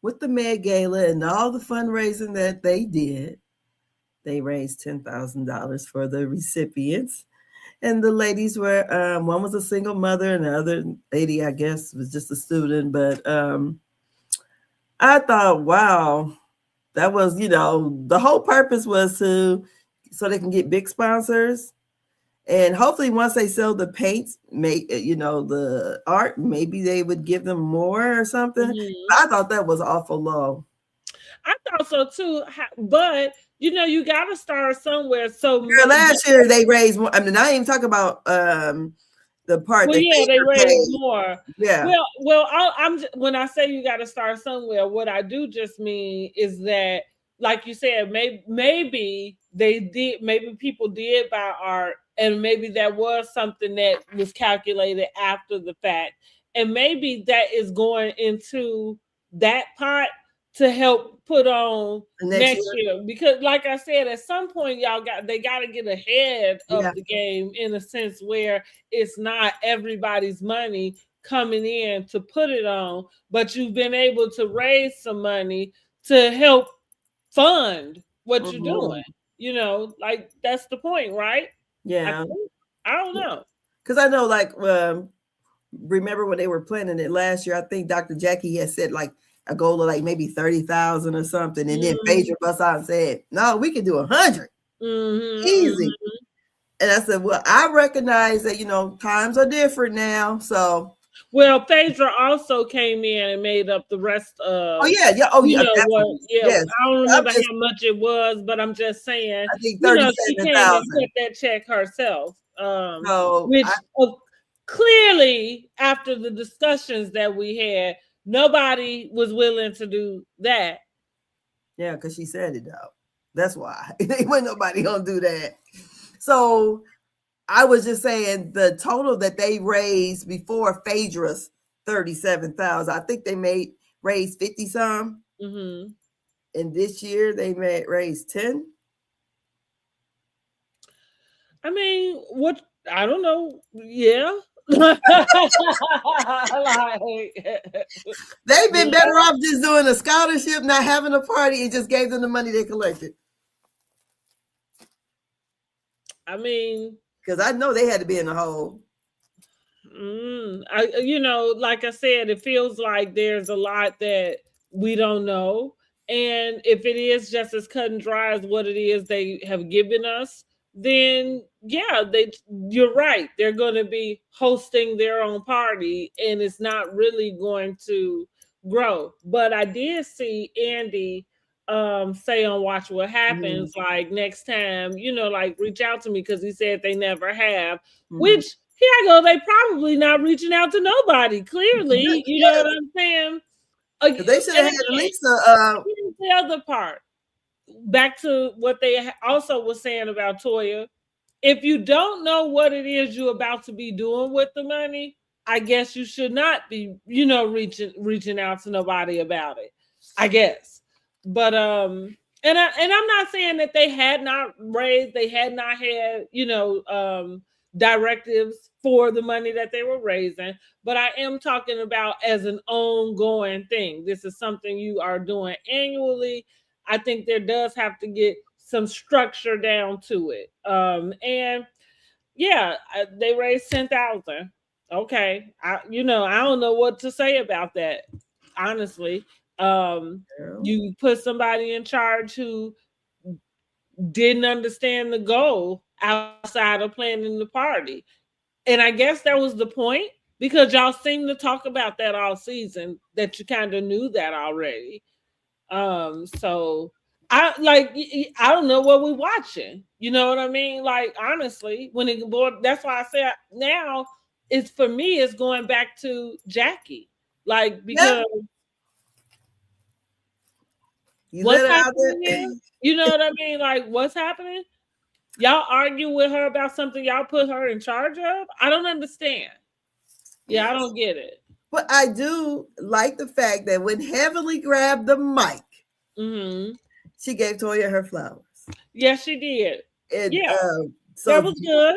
with the Met Gala and all the fundraising that they did, they raised $10,000 for the recipients. And the ladies were, one was a single mother and the other lady, I guess, was just a student. But I thought, wow, that was, the whole purpose was so they can get big sponsors. And hopefully once they sell the paints, the art, maybe they would give them more or something. I thought that was awful low. I thought so too, but you got to start somewhere. So last year they raised more. I mean, I ain't even talking about the part Well, that yeah, they Phaedra raise paid. more. Yeah. I'm when I say you got to start somewhere, what I do just mean is that, like you said, maybe they did, maybe people did buy art, and maybe that was something that was calculated after the fact, and maybe that is going into that pot to help put on Next next year. year, because like I said, at some point they got to get ahead Yeah. of the game in a sense where it's not everybody's money coming in to put it on, but you've been able to raise some money to help fund what you're doing. You know, like that's the point, right? I Yeah. think. I don't know. Because I know, like, remember when they were planning it last year? I think Dr. Jackie had said like a goal of like maybe 30,000 or something, and then Phaedra bust out and said, "No, we can do 100, easy." And I said, "Well, I recognize that times are different now, so." Well, Phaedra also came in and made up the rest Oh of, yeah, yeah, oh yeah, definitely. Yes, I don't I'm remember just, how much it was, but I'm just saying, I think she came and 37,000. cut that check herself. So Which clearly, after the discussions that we had, nobody was willing to do that. yeah, because she said it though. That's why. Ain't nobody gonna do that. So I was just saying the total that they raised before Phaedra's 37,000. I think they raised 50 some. Mm-hmm. And this year they made raise 10. I mean, what I don't know. Yeah. Like, They've been better yeah. off just doing a scholarship, not having a party, and just gave them the money they collected. I mean, Because I know they had to be in the hole. like I said, it feels like there's a lot that we don't know. And if it is just as cut and dry as what it is they have given us, then yeah, you're right. They're going to be hosting their own party and it's not really going to grow. But I did see Andy say on Watch What Happens, like next time, like reach out to me because he said they never have, which here I go. They probably not reaching out to nobody. Clearly, you know what I'm saying. They should have had at least Here's the other part. Back to what they also was saying about Toya. If you don't know what it is you're about to be doing with the money, I guess you should not be, reaching out to nobody about it. I guess, but and I'm not saying that they had not raised, they had not had, directives for the money that they were raising, but I am talking about as an ongoing thing. This is something you are doing annually. I think there does have to get some structure down to it. And yeah, they raised 10,000. Okay, I don't know what to say about that. Honestly, you put somebody in charge who didn't understand the goal outside of planning the party, and I guess that was the point because y'all seem to talk about that all season. That you kind of knew that already. So I don't know what we're watching. You know what I mean? Like honestly, when it board, that's why I said now it's for me. It's going back to Jackie, like because you let what's her out happening there. here? You know what I mean? Like what's happening? Y'all argue with her about something y'all put her in charge of? I don't understand. Yeah, I don't get it. But I do like the fact that when Heavenly grabbed the mic, she gave Toya her flowers. Yes, she did. And Yeah, so that was good.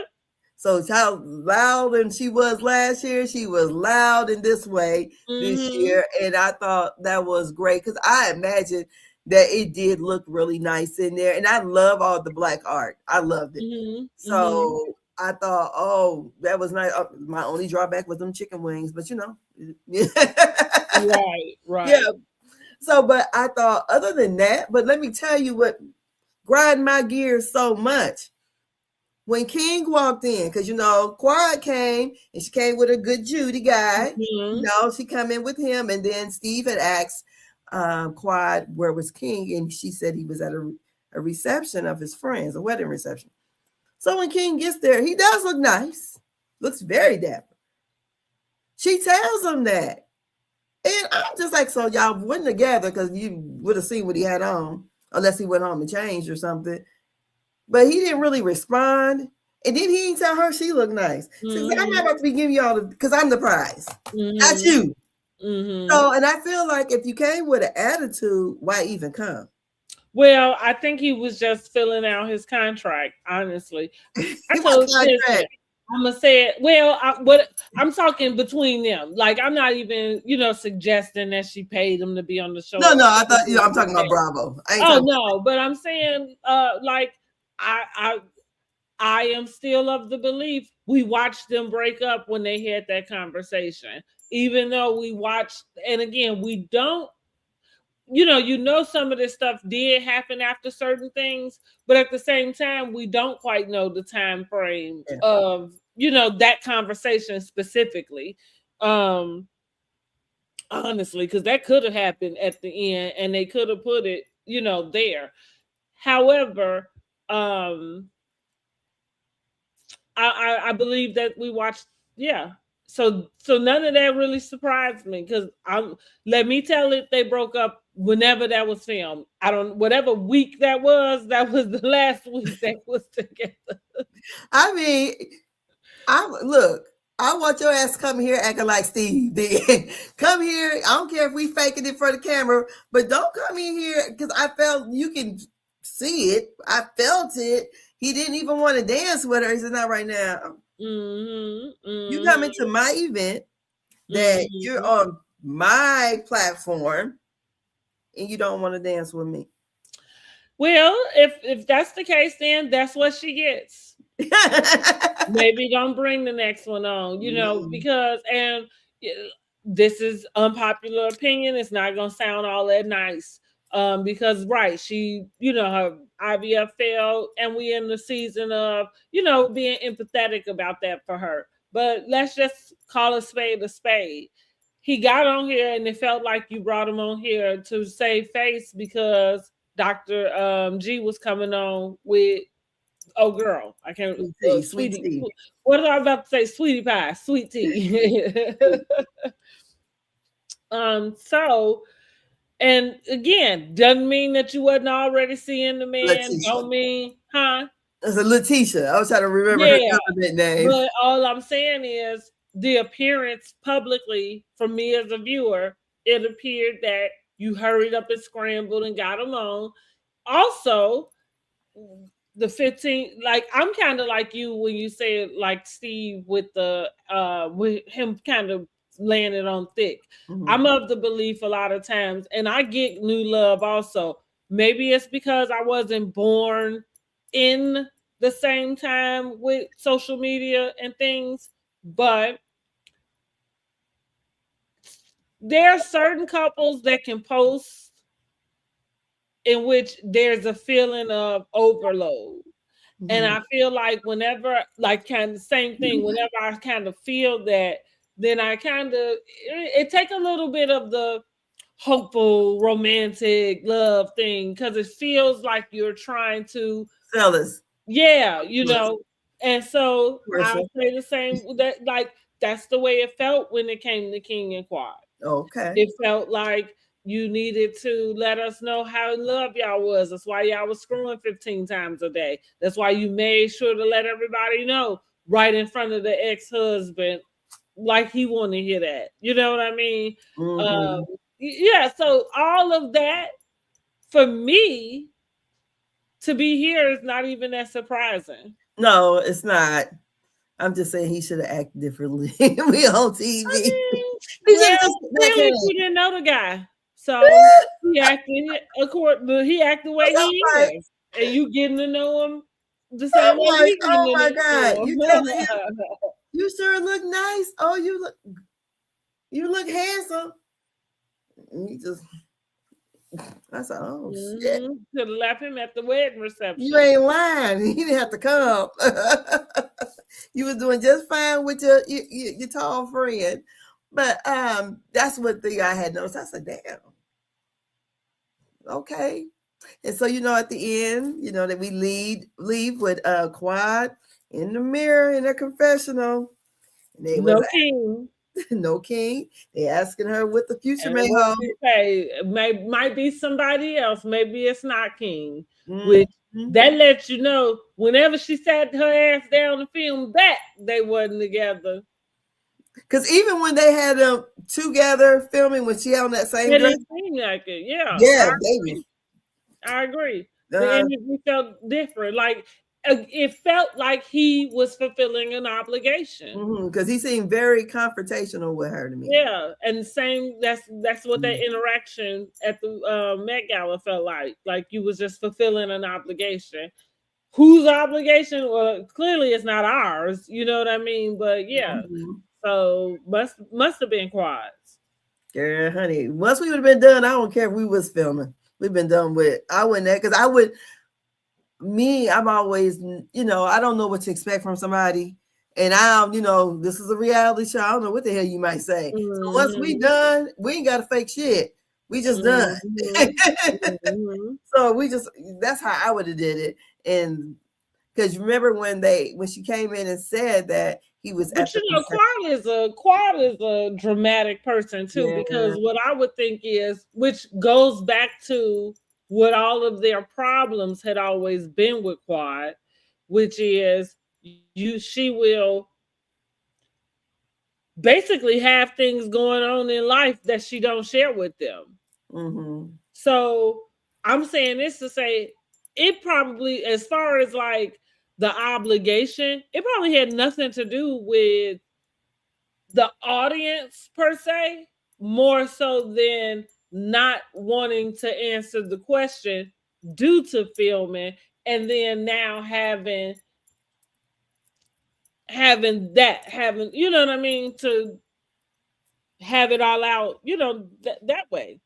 So how loud and she was last year, she was loud in this way this year. And I thought that was great because I imagine that it did look really nice in there. And I love all the black art. I loved it. So I thought, oh, that was nice. My only drawback was them chicken wings, but Right. Yeah. So, but I thought other than that, but let me tell you what grind my gears so much. When King walked in, because Quad came and she came with a good Judy guy. She come in with him, and then Steve had asked Quad where was King, and she said he was at a reception of his friends, a wedding reception. So when King gets there, he does look nice. looks very dapper. She tells him that. And I'm just like, so y'all went together because you would have seen what he had on, unless he went home and changed or something. But he didn't really respond. And then he didn't tell her she looked nice. So I'm not about to be giving y'all because I'm the prize. Not you. So, and I feel like if you came with an attitude, why even come? Well, I think he was just filling out his contract, honestly. I told listen, I'm gonna say it. Well, I'm talking between them. Like, I'm not even, suggesting that she paid him to be on the show. No, I thought I'm talking about Bravo. No, but I'm saying, like, I am still of the belief we watched them break up when they had that conversation. Even though we watched, and again, we don't. Some of this stuff did happen after certain things, but at the same time, we don't quite know the time frame of, that conversation specifically. Honestly, because that could have happened at the end and they could have put it, there. However, I believe that we watched, So none of that really surprised me because let me tell it, they broke up whenever that was filmed. Whatever week that was the last week they was together. I mean, I want your ass to come here acting like Steve did. Come here. I don't care if we faking it for the camera, but don't come in here because I felt you can see it. I felt it. He didn't even want to dance with her. He said, not right now. You come into my event that you're on my platform and you don't want to dance with me. Well, if that's the case, then that's what she gets. Maybe don't bring the next one on, because, and this is unpopular opinion. It's not going to sound all that nice. Because she, her IVF failed, and we in the season of, being empathetic about that for her. But let's just call a spade a spade. He got on here, and it felt like you brought him on here to save face because Dr. G was coming on with, oh girl, I can't. Sweetie tea. What was I about to say? Sweetie pie, sweet tea. So. And again, doesn't mean that you wasn't already seeing the man. Letitia. Don't mean, huh? It's a Letitia. I was trying to remember her government name. But all I'm saying is the appearance publicly from me as a viewer, it appeared that you hurried up and scrambled and got him on. Also, the 15, like I'm kind of like you when you say like Steve with him kind of laying it on thick. I'm of the belief a lot of times, and I get new love also. Maybe it's because I wasn't born in the same time with social media and things, but there are certain couples that can post in which there's a feeling of overload. And I feel like whenever, like kind of same thing, whenever I kind of feel that, then I kind of, it take a little bit of the hopeful, romantic love thing because it feels like you're trying to sell this. Yeah, and so I'll say the same, that like that's the way it felt when it came to King and Quad. Okay. It felt like you needed to let us know how in love y'all was. That's why y'all was screwing 15 times a day. That's why you made sure to let everybody know right in front of the ex-husband, like he wanted to hear that. You know what I mean? So all of that, for me, to be here is not even that surprising. No, it's not. I'm just saying he should have acted differently. We on TV. Clearly you didn't know the guy. So he acted the way he is. And you getting to know him the same way. Oh my God. You sure look nice. Oh, you look handsome. You just I said, oh shit. Could have left him at the wedding reception. You ain't lying. He didn't have to come. You was doing just fine with your tall friend. But that's what thing I had noticed. I said, damn. Okay. And so, at the end, that we leave with Quad in the mirror in a confessional. And they was No king. no king. They asking her what the future And may what hold. she say, might be somebody else. Maybe it's not King. Which Mm-hmm. that lets you know whenever she sat her ass down to film that they wasn't together. Because even when they had them together filming, when she had on that same It dress, didn't seem like it. Yeah, yeah, baby. I agree. The energy felt different. Like it felt like he was fulfilling an obligation. Because he seemed very confrontational with her to me. Yeah, and same. That's what that interaction at the Met Gala felt like. Like you was just fulfilling an obligation. Whose obligation? Well, clearly it's not ours. You know what I mean? But yeah, so must have been Quad's. Girl, honey, once we would have been done, I don't care if we was filming. We've been done with. I wouldn't, because I would. Me, I'm always, I don't know what to expect from somebody. And this is a reality show. I don't know what the hell you might say. So once we done, we ain't got to fake shit. We just done. So that's how I would have did it. And because remember when she came in and said that he was but Quad is a dramatic person too, because what I would think is, which goes back to what all of their problems had always been with Quad, which is she will basically have things going on in life that she don't share with them. So I'm saying this to say it probably, as far as like the obligation, it probably had nothing to do with the audience per se, more so than not wanting to answer the question due to filming, and then now having you know what I mean, to have it all out, that way.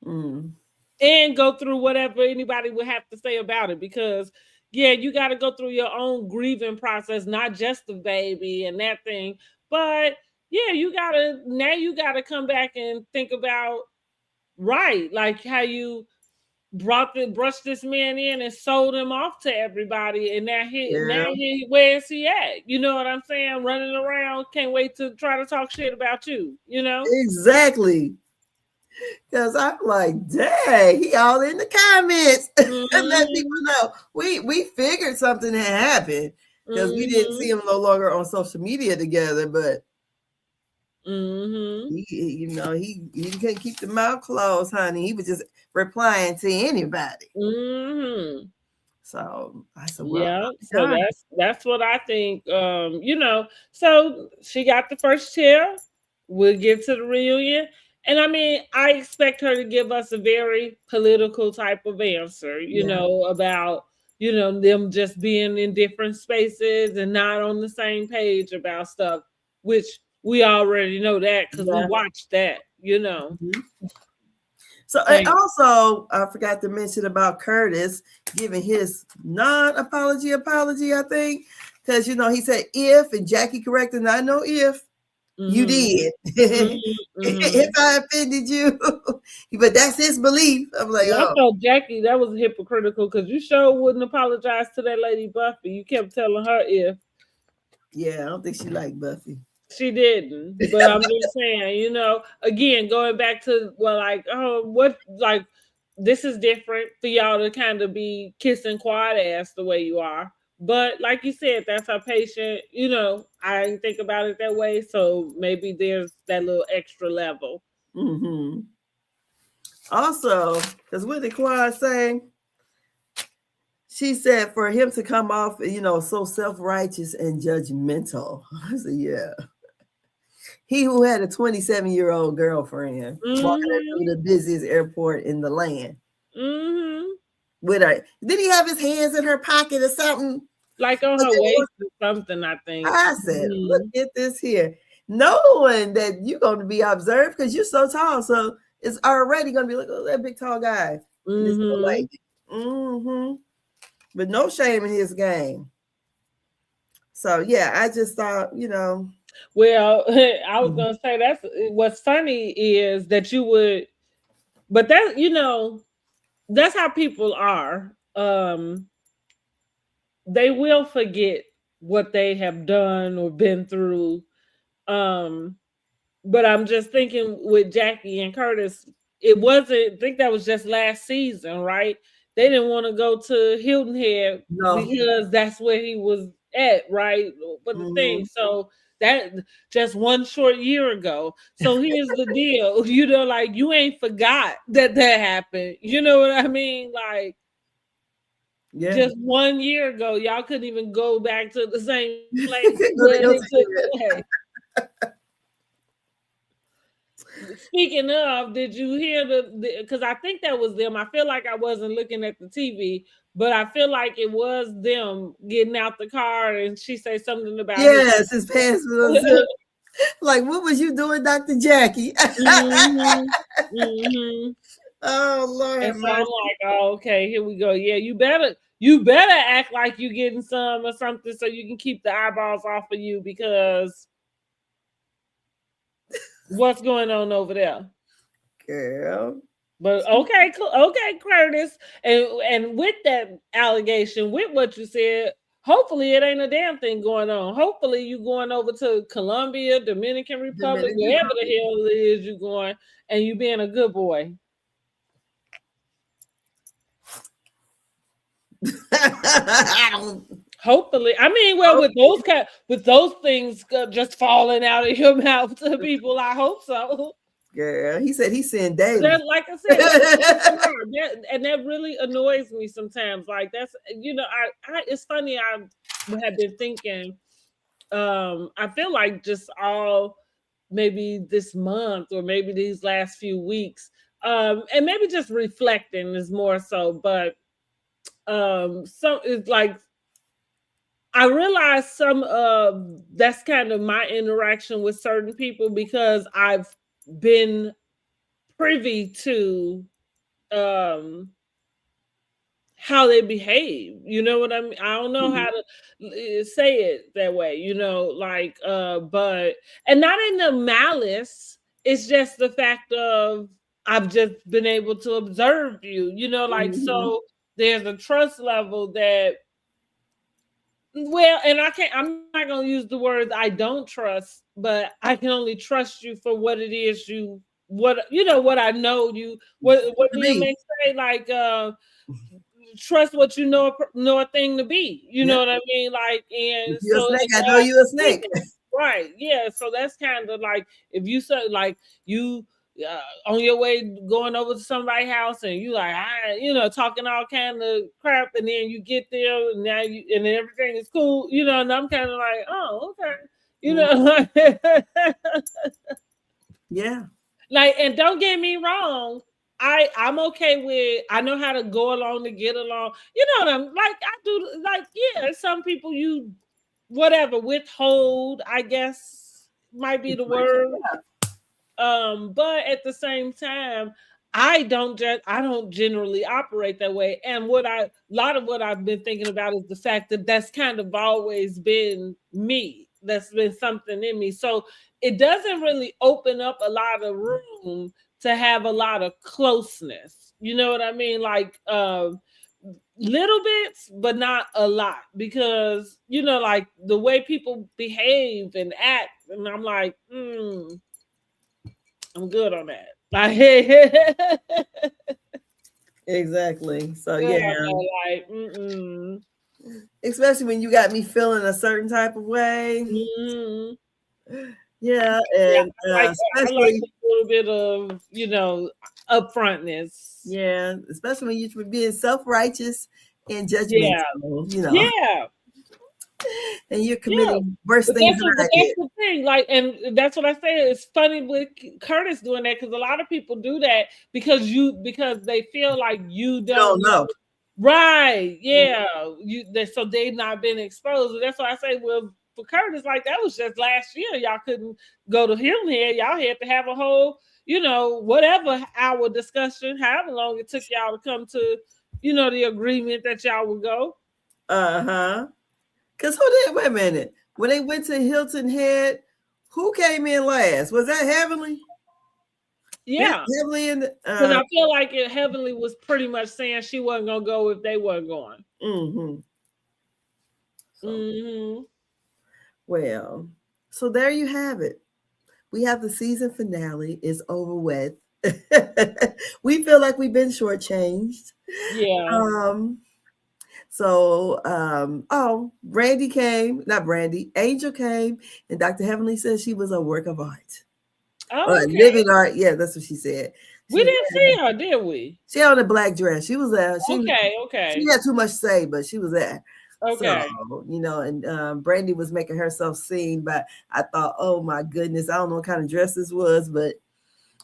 And go through whatever anybody would have to say about it, because you got to go through your own grieving process, not just the baby and that thing, but you gotta come back and think about, right, like how you brushed this man in and sold him off to everybody, and now where is he at? You know what I'm saying? Running around, can't wait to try to talk shit about you. Exactly. Because I'm like, dang, he all in the comments and let people know. We figured something had happened because we didn't see him no longer on social media together, but he couldn't keep the mouth closed, honey. He was just replying to anybody. So I said, well, so that's what I think. So she got the first chair. We'll get to the reunion. And I mean, I expect her to give us a very political type of answer, about, them just being in different spaces and not on the same page about stuff, which we already know that because we watched that, So and also, I forgot to mention about Curtis giving his non-apology apology, I think, because he said if, and Jackie corrected, I know if you did. If I offended you, but that's his belief. I'm like, I thought Jackie, that was hypocritical, because you sure wouldn't apologize to that lady Buffy. You kept telling her if. Yeah, I don't think she liked Buffy. She didn't, but I'm just saying, again, going back to this is different for y'all to kind of be kissing Quad ass the way you are. But like you said, that's our patient. I didn't think about it that way, so maybe there's that little extra level. Also, because what did Quad say? She said for him to come off, so self-righteous and judgmental. I said, yeah. He who had a 27-year-old girlfriend walking through the busiest airport in the land. With her, did he have his hands in her pocket or something? Like on her waist or something, I think. I said, look at this here. Knowing that you're going to be observed because you're so tall. So it's already going to be like, oh, that big tall guy. But no shame in his game. So, yeah, I just thought, Well, I was going to say that's what's funny is that you would, but that, that's how people are. They will forget what they have done or been through But I'm just thinking with Jackie and Curtis, it wasn't. I think that was just last season, right? They didn't want to go to Hilton Head No. because that's where he was at, right? But the thing, Mhm. so that just one short year ago. So here's the deal, like you ain't forgot that happened. You know what I mean? Like Yeah. just 1 year ago, y'all couldn't even go back to the same place Go to where it Hilton took Head. place. Speaking of, did you hear the? Because I think that was them. I feel like I wasn't looking at the TV, but I feel like it was them getting out the car, and she said something about his. Yes, his pants was unzipped. Like, what was you doing, Dr. Jackie? hmm hmm Oh, Lord And have so I'm mercy. like, oh, okay, here we go. Yeah, you better act like you getting some or something so you can keep the eyeballs off of you because what's going on over there? Girl. But okay, Curtis, and with that allegation, with what you said, hopefully it ain't a damn thing going on. Hopefully you going over to Colombia, Dominican Republic, Dominican wherever the Republic. hell it is you going, and you being a good boy. I don't. Hopefully, I mean, well, with those things just falling out of your mouth to people, I hope so. Girl, he said he's sin daily. That, like I said, and that really annoys me sometimes. Like that's it's funny. I have been thinking. I feel like just all maybe this month or maybe these last few weeks, and maybe just reflecting is more so. But some it's like I realize some of that's kind of my interaction with certain people because I've been privy to um how they behave. You know what I mean? I don't know how Mhm. to say it that way, like but and not in the malice, it's just the fact of I've just been able to observe you, like Mhm. so there's a trust level that well, and I'm not going to use the words I don't trust, but I can only trust you for what it is what I know you what To Mia be. may say like trust what you know a thing to be. You Yeah. know what I mean? Like, If and you're a so snake, and I know you're a snake. right, yeah. So that's kind of like if you say like you on your way going over to somebody's house and you like talking all kind of crap and then you get there and now you and everything is cool, and I'm kind of like, oh, okay, Mm, like yeah. like, and don't get me wrong, I'm okay with I know how to go along to get along. You know what I'm like I do like yeah, some people you whatever withhold, I guess might be the word. But at the same time, I don't generally operate that way. And a lot of what I've been thinking about is the fact that that's kind of always been me. That's been something in me. So it doesn't really open up a lot of room to have a lot of closeness. You know what I mean? Like little bits, but not a lot. Because, like the way people behave and act, and I'm like, I'm good on that. Like, Exactly. So yeah, yeah. like, mm-mm. Especially when you got me feeling a certain type of way. Mm-mm. Yeah, Yeah, and I like especially a little bit of, upfrontness. yeah, especially when you're being self-righteous and Yeah, judgmental, yeah, and you're yeah. committing worse But things than I that's did. the thing. Like, and that's what I say. It's funny with Curtis doing that because a lot of people do that because they feel like you You don't don't know. know. Right. Yeah. So they've not been exposed. And that's why I say, well, for Curtis, like that was just last year. Y'all couldn't go to him here. Y'all had to have a whole, whatever hour discussion, however long it took y'all to come to, the agreement that y'all would go. Uh-huh. Because who did, wait a minute. When they went to Hilton Head, who came in last? Was that Heavenly? Yeah. Heavenly in Because I feel like Heavenly was pretty much saying she wasn't gonna go if they weren't going. mm-hmm. So Mm-hmm. well. So there you have it. We have the season finale. It's over with. We feel like we've been shortchanged. Yeah. Um, oh, Brandy came, not Brandy, Angel came, and Dr. Heavenly said she was a work of art. Oh, okay. Living art. Yeah, that's what she said. We She was didn't see her, did we? she had on a black dress. She was there. Okay, She okay, had too much to say, but she was there. So, okay. and Brandy was making herself seen, but I thought, oh my goodness, I don't know what kind of dress this was, but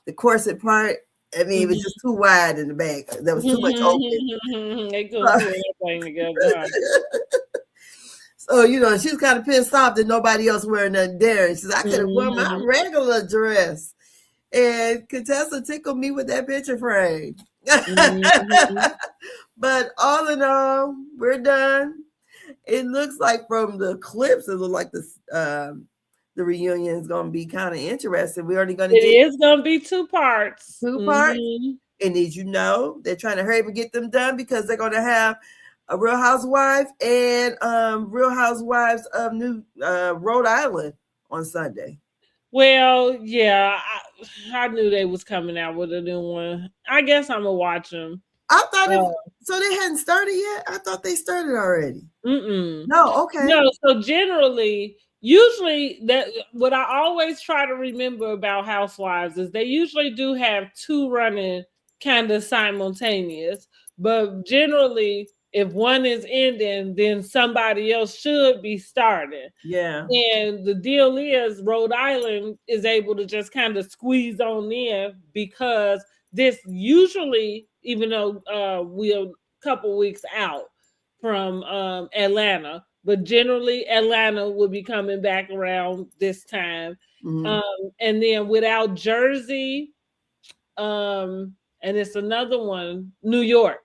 the corset part, I mean, it was just too wide in the back. There was too much open. They couldn't pull everything together. Huh? So, she was kind of pissed off that nobody else wearing nothing there. And she said, I could have worn my regular dress. And Contessa tickled me with that picture frame. But all in all, we're done. It looks like from the clips, it looks like the reunion is going to be kind of interesting. We're only going to It is going to be 2 parts. 2 parts. And as you know, they're trying to hurry up and get them done because they're going to have a Real Housewife and Real Housewives of New Rhode Island on Sunday. Well, yeah, I knew they was coming out with a new one. I guess I'm gonna watch them. I thought so. They hadn't started yet. I thought they started already. No, okay. No, so usually that what I always try to remember about Housewives is they usually do have 2 running kind of simultaneous, but generally if one is ending, then somebody else should be starting. Yeah. And the deal is Rhode Island is able to just kind of squeeze on in because this usually, even though we're a couple weeks out from Atlanta, but generally Atlanta will be coming back around this time. And then without Jersey, and it's another one, New York.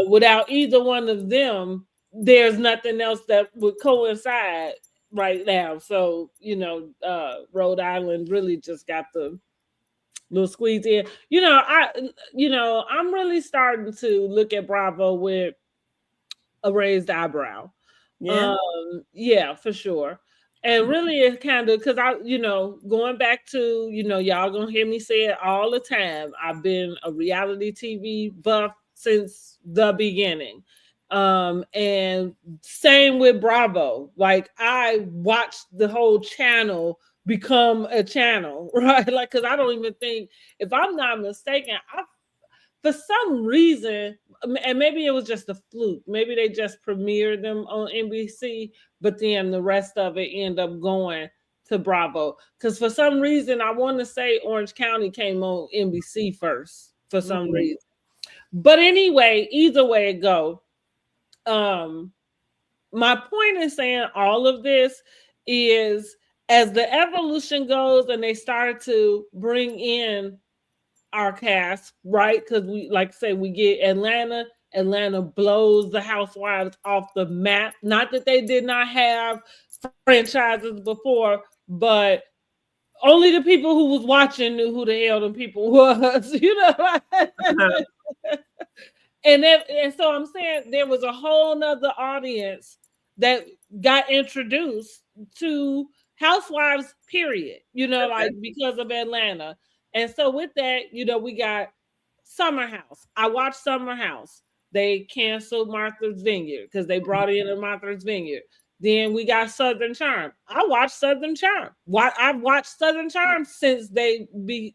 Without either one of them, there's nothing else that would coincide right now. So, Rhode Island really just got the little squeeze in. I'm really starting to look at Bravo with a raised eyebrow. Yeah, for sure. And really it's kind of because going back to, y'all gonna hear me say it all the time. I've been a reality TV buff since the beginning. And same with Bravo. Like I watched the whole channel become a channel, right? Like, because I don't even think, if I'm not mistaken, for some reason, and maybe it was just a fluke, maybe they just premiered them on NBC, but then the rest of it end up going to Bravo. Because for some reason, I want to say Orange County came on NBC first for some reason. But anyway, either way it go, my point in saying all of this is as the evolution goes and they start to bring in our cast, right? Because we, like say, we get Atlanta blows the Housewives off the map. Not that they did not have franchises before, but only the people who was watching knew who the hell them people was, And so I'm saying there was a whole nother audience that got introduced to Housewives, period, because of Atlanta. And so with that, we got Summer House. I watched Summer House. They canceled Martha's Vineyard because they brought in a Martha's Vineyard. Then we got Southern Charm. I watched Southern Charm. I've watched Southern Charm since they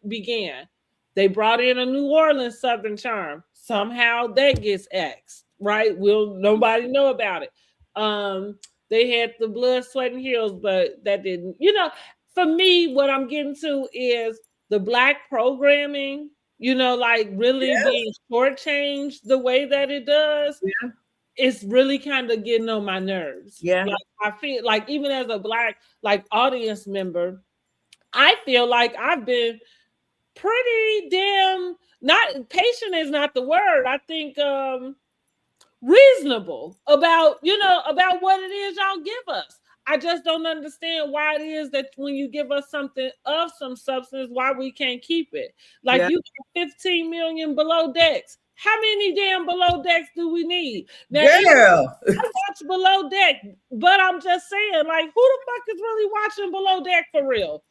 began. They brought in a New Orleans Southern Charm. Somehow that gets axed, right? Nobody know about it. They had the Blood, Sweat, and Heels, but that didn't. For me, what I'm getting to is the Black programming. Really being shortchanged the way that it does. Yeah. It's really kind of getting on my nerves. Yeah. I feel like even as a Black audience member, I feel like I've been pretty damn not patient is not the word. I think reasonable about what it is y'all give us. I just don't understand why it is that when you give us something of some substance, why we can't keep it. You got 15 million below decks. How many damn Below Decks do we need? Now, Girl, I watch Below Deck, but I'm just saying, like, who the fuck is really watching Below Deck for real?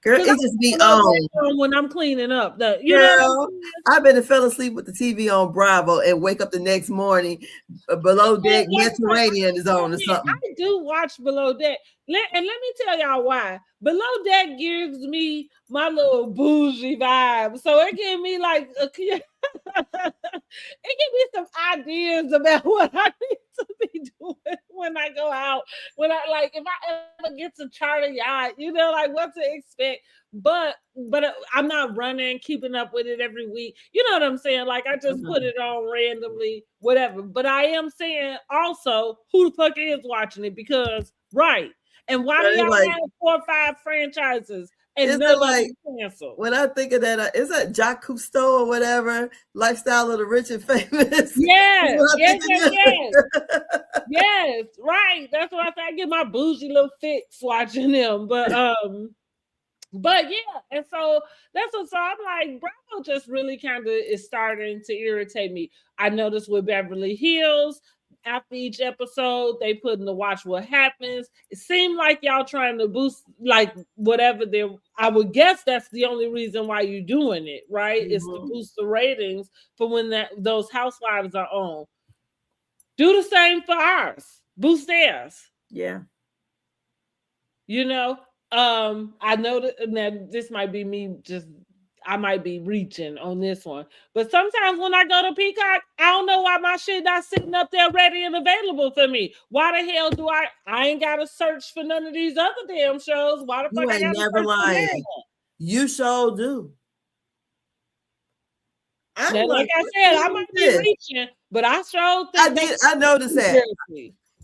girl, Because it just be Below on. Deck on when I'm cleaning up. You know what I'm Girl, saying? I've been and fell asleep with the TV on Bravo and wake up the next morning, Below Deck Mediterranean is on or something. I do watch Below Deck. And let me tell y'all why. Below Deck gives me my little bougie vibe. So it gives me like it gives me some ideas about what I need to be doing when I go out. When I like if I ever get to charter yacht, like what to expect. But I'm not running, keeping up with it every week. You know what I'm saying? Like I just put it on randomly, whatever. But I am saying also, who the fuck is watching it? Because right. And why do y'all have 4 or 5 franchises and none of them canceled? When I think of that, is that Jacques Cousteau or whatever? Lifestyle of the Rich and Famous. Yes, yes, right. That's what I say. I get my bougie little fix watching them, but yeah, and so that's what. So I'm like, Bravo just really kind of is starting to irritate me. I noticed with Beverly Hills. After each episode, they put in the watch what happens. It seemed like y'all trying to boost like whatever they're. I would guess that's the only reason why you're doing it, right? Mm-hmm. It's to boost the ratings for when those housewives are on. Do the same for ours. Boost theirs. Yeah. I know that this might be me just. I might be reaching on this one. But sometimes when I go to Peacock, I don't know why my shit not sitting up there ready and available for me. Why the hell do I ain't got to search for none of these other damn shows? Why the fuck I got to search for them? You sure do. Like I said, I might be reaching, but I sure think I noticed that.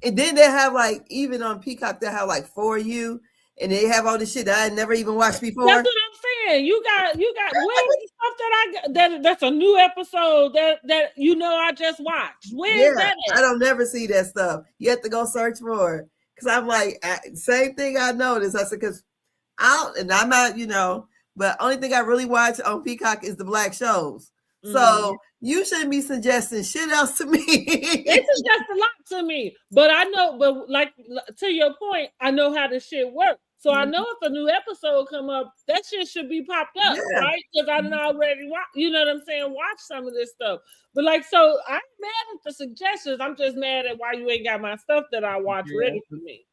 And then they have like, even on Peacock, they have like For You. And they have all this shit that I had never even watched before. That's what I'm saying. You got where's the stuff that that's a new episode that I just watched. Where's that at? I don't never see that stuff. You have to go search for it. Because I'm like, same thing I noticed. I said, because I'm not, but only thing I really watch on Peacock is the black shows. Mm-hmm. So you shouldn't be suggesting shit else to me. They suggest a lot to me. But I know, but like to your point, I know how this shit works. So I know if a new episode come up, that shit should be popped up, right? Because I done already watch, you know what I'm saying, watch some of this stuff. But like, so I'm mad at the suggestions. I'm just mad at why you ain't got my stuff that I watch ready for me.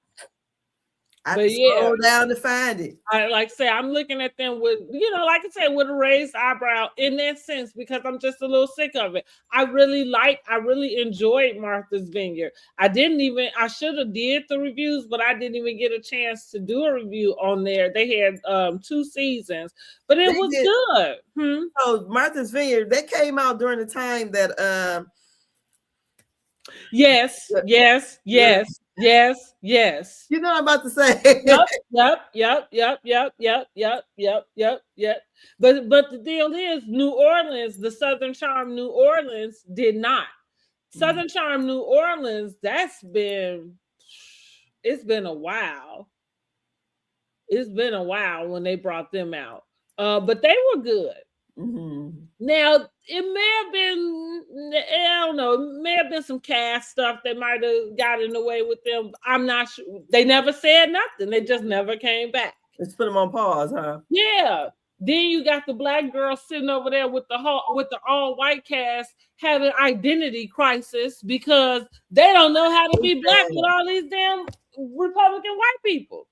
I have to scroll down to find it. I like say I'm looking at them with, like I said, with a raised eyebrow in that sense, because I'm just a little sick of it. I really enjoyed Martha's Vineyard. I should have did the reviews, but I didn't even get a chance to do a review on there. They had 2 seasons, but it was good. So Martha's Vineyard, that came out during the time that Yes. You know what I'm about to say. Yep. But the deal is, New Orleans, the Southern Charm New Orleans did not. Southern Charm New Orleans, it's been a while. It's been a while when they brought them out. But they were good. Mm-hmm. Now, it may have been, I don't know, it may have been some cast stuff that might have got in the way with them. I'm not sure. They never said nothing. They just never came back. Let's put them on pause, huh? Yeah. Then you got the black girl sitting over there with the all-white cast having identity crisis because they don't know how to be black with all these damn Republican white people.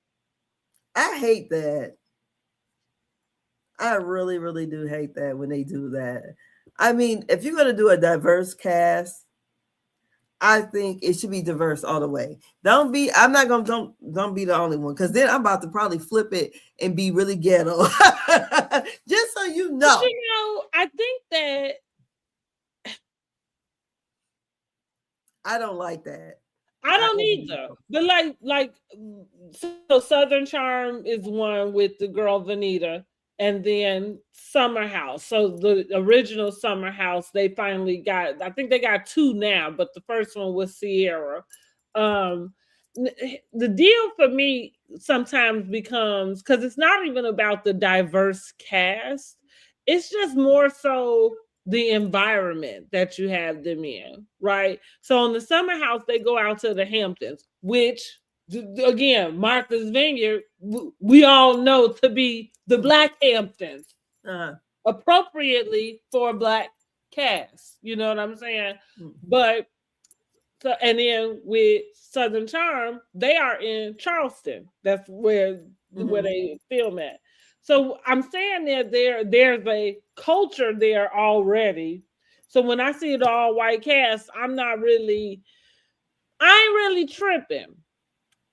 I hate that. I really, really do hate that when they do that. I mean, if you're going to do a diverse cast, I think it should be diverse all the way. Don't be the only one, because then I'm about to probably flip it and be really ghetto. Just so you know. But, I think that I don't like that. I don't either. But so Southern Charm is one with the girl Vanita. And then Summer House. So the original Summer House, they finally got, I think they got 2 now, but the first one was Sierra. The deal for me sometimes becomes, because it's not even about the diverse cast. It's just more so the environment that you have them in, right? So on the summer house, they go out to the Hamptons, which again, Martha's Vineyard, we all know to be the Black Hamptons, appropriately for a Black cast. You know what I'm saying? Mm-hmm. But so, and then with Southern Charm, they are in Charleston. That's where they film at. So I'm saying that there's a culture there already. So when I see the all white cast, I ain't really tripping.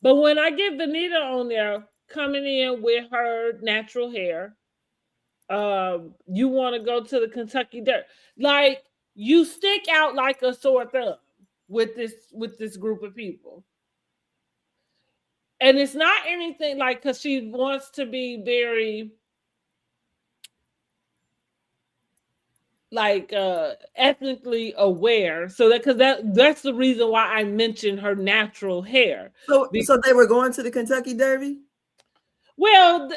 But when I get Vanita on there coming in with her natural hair, you want to go to the Kentucky Dirt, like you stick out like a sore thumb with this group of people. And it's not anything like, because she wants to be very like ethnically aware, so that because that's the reason why I mentioned her natural hair. So they were going to the Kentucky Derby. Well,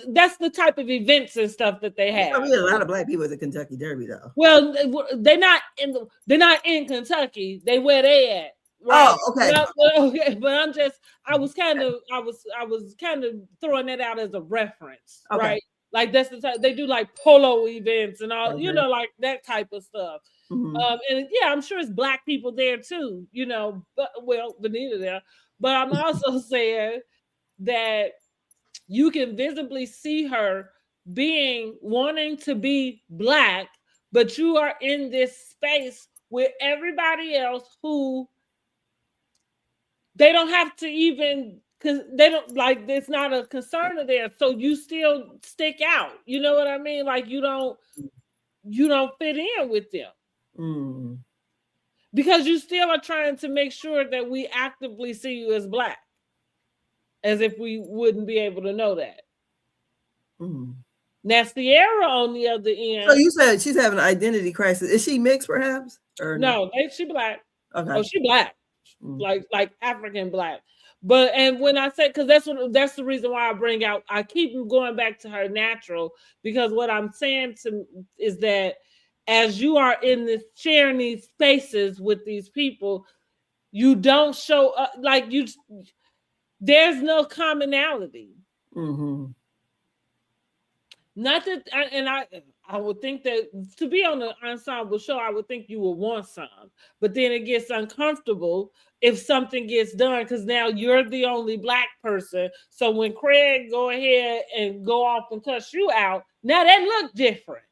that's the type of events and stuff that they have. I mean, a lot of Black people at the Kentucky Derby, though. Well, they're not in Kentucky. They where they at. Right? Oh, okay. Okay, but I was kind of throwing that out as a reference, okay. Right? Like that's the type they do, like polo events and all, like that type of stuff. Mm-hmm. And yeah, I'm sure it's Black people there too, but Vanita there. But I'm also saying that you can visibly see her wanting to be Black, but you are in this space with everybody else who they don't have to even, because they don't, like, it's not a concern of theirs, so you still stick out. You know what I mean? Like you don't fit in with them. Mm. Because you still are trying to make sure that we actively see you as Black, as if we wouldn't be able to know that. Mm. Now Sierra on the other end. So you said she's having an identity crisis. Is she mixed, perhaps? Or no, she Black. Okay. Oh, she Black. Like African Black. But and when I say, because that's the reason why I keep going back to her natural, because what I'm saying is that as you are in this sharing these spaces with these people, you don't show up there's no commonality. Mm-hmm. Not that, and I would think that to be on an ensemble show, I would think you would want some, but then it gets uncomfortable if something gets done, because now you're the only Black person. So when Craig go ahead and go off and cuss you out, now that look different.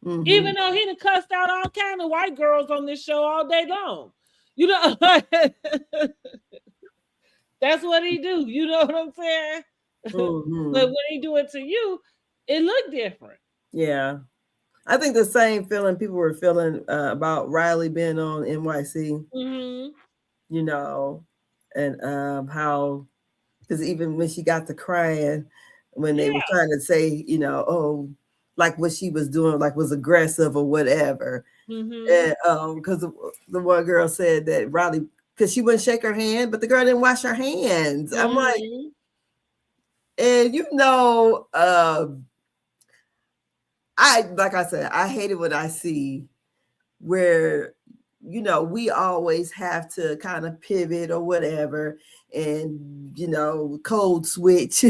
Mm-hmm. Even though he done cussed out all kind of white girls on this show all day long. That's what he do. You know what I'm saying? Mm-hmm. But when he do it to you, it looked different. Yeah. I think the same feeling people were feeling about Riley being on NYC. Mm-hmm. And how, because even when she got to crying, when they were trying to say, like what she was doing, like was aggressive or whatever. Mm-hmm. And because the one girl said that Riley, because she wouldn't shake her hand, but the girl didn't wash her hands. Mm-hmm. I'm like, and like I said, I hate it when I see where, we always have to kind of pivot or whatever and, code switch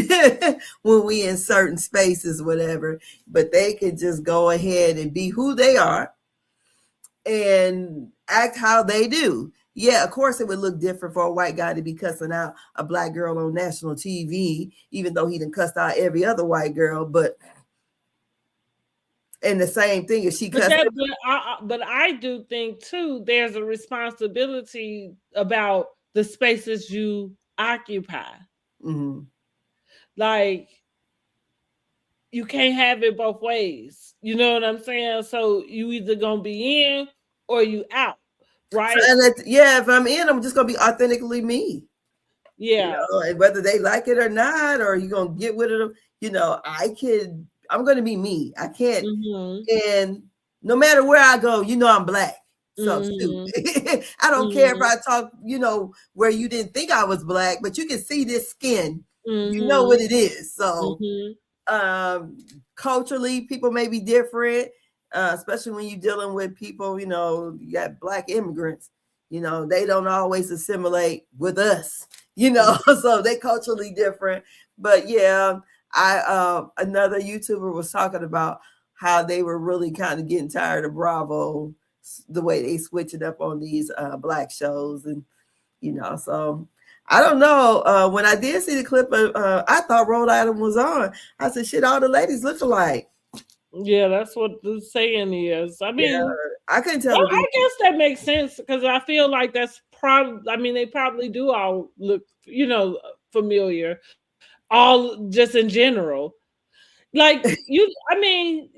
when we in certain spaces, whatever, but they can just go ahead and be who they are and act how they do. Yeah, of course it would look different for a white guy to be cussing out a Black girl on national TV, even though he done cussed out every other white girl, and the same thing if she cussed. But I do think too, there's a responsibility about the spaces you occupy. Mm-hmm. Like you can't have it both ways. You know what I'm saying? So you either gonna be in or you out, right? And if I'm in, I'm just gonna be authentically me. Yeah. And whether they like it or not, or you gonna get with it, I'm going to be me. I can't. Mm-hmm. And no matter where I go, I'm Black. So mm-hmm. I don't care if I talk, where you didn't think I was Black, but you can see this skin. Mm-hmm. You know what it is. So culturally, people may be different. especially when you're dealing with people, you got Black immigrants, they don't always assimilate with us, so they culturally different. But yeah, another YouTuber was talking about how they were really kind of getting tired of Bravo, the way they switch it up on these Black shows. And, so I don't know. When I did see the clip, I thought Rhode Island was on. I said, shit, all the ladies look alike. Yeah, that's what the saying is. I mean, yeah, I couldn't tell. Well, I guess that makes sense because I feel like that's probably. I mean, they probably do all look, familiar, all just in general. Like I mean,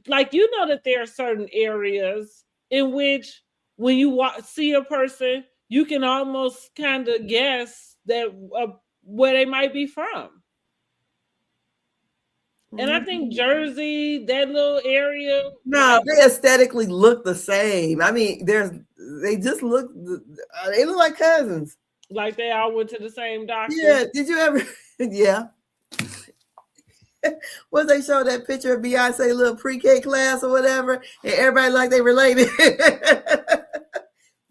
that there are certain areas in which when you see a person, you can almost kind of guess that where they might be from. And I think Jersey, that little area. No, they aesthetically look the same. I mean, they just look. They look like cousins. Like they all went to the same doctor. Yeah. Did you ever? Yeah. Once they showed that picture of Beyonce little pre-K class or whatever, and everybody like they related.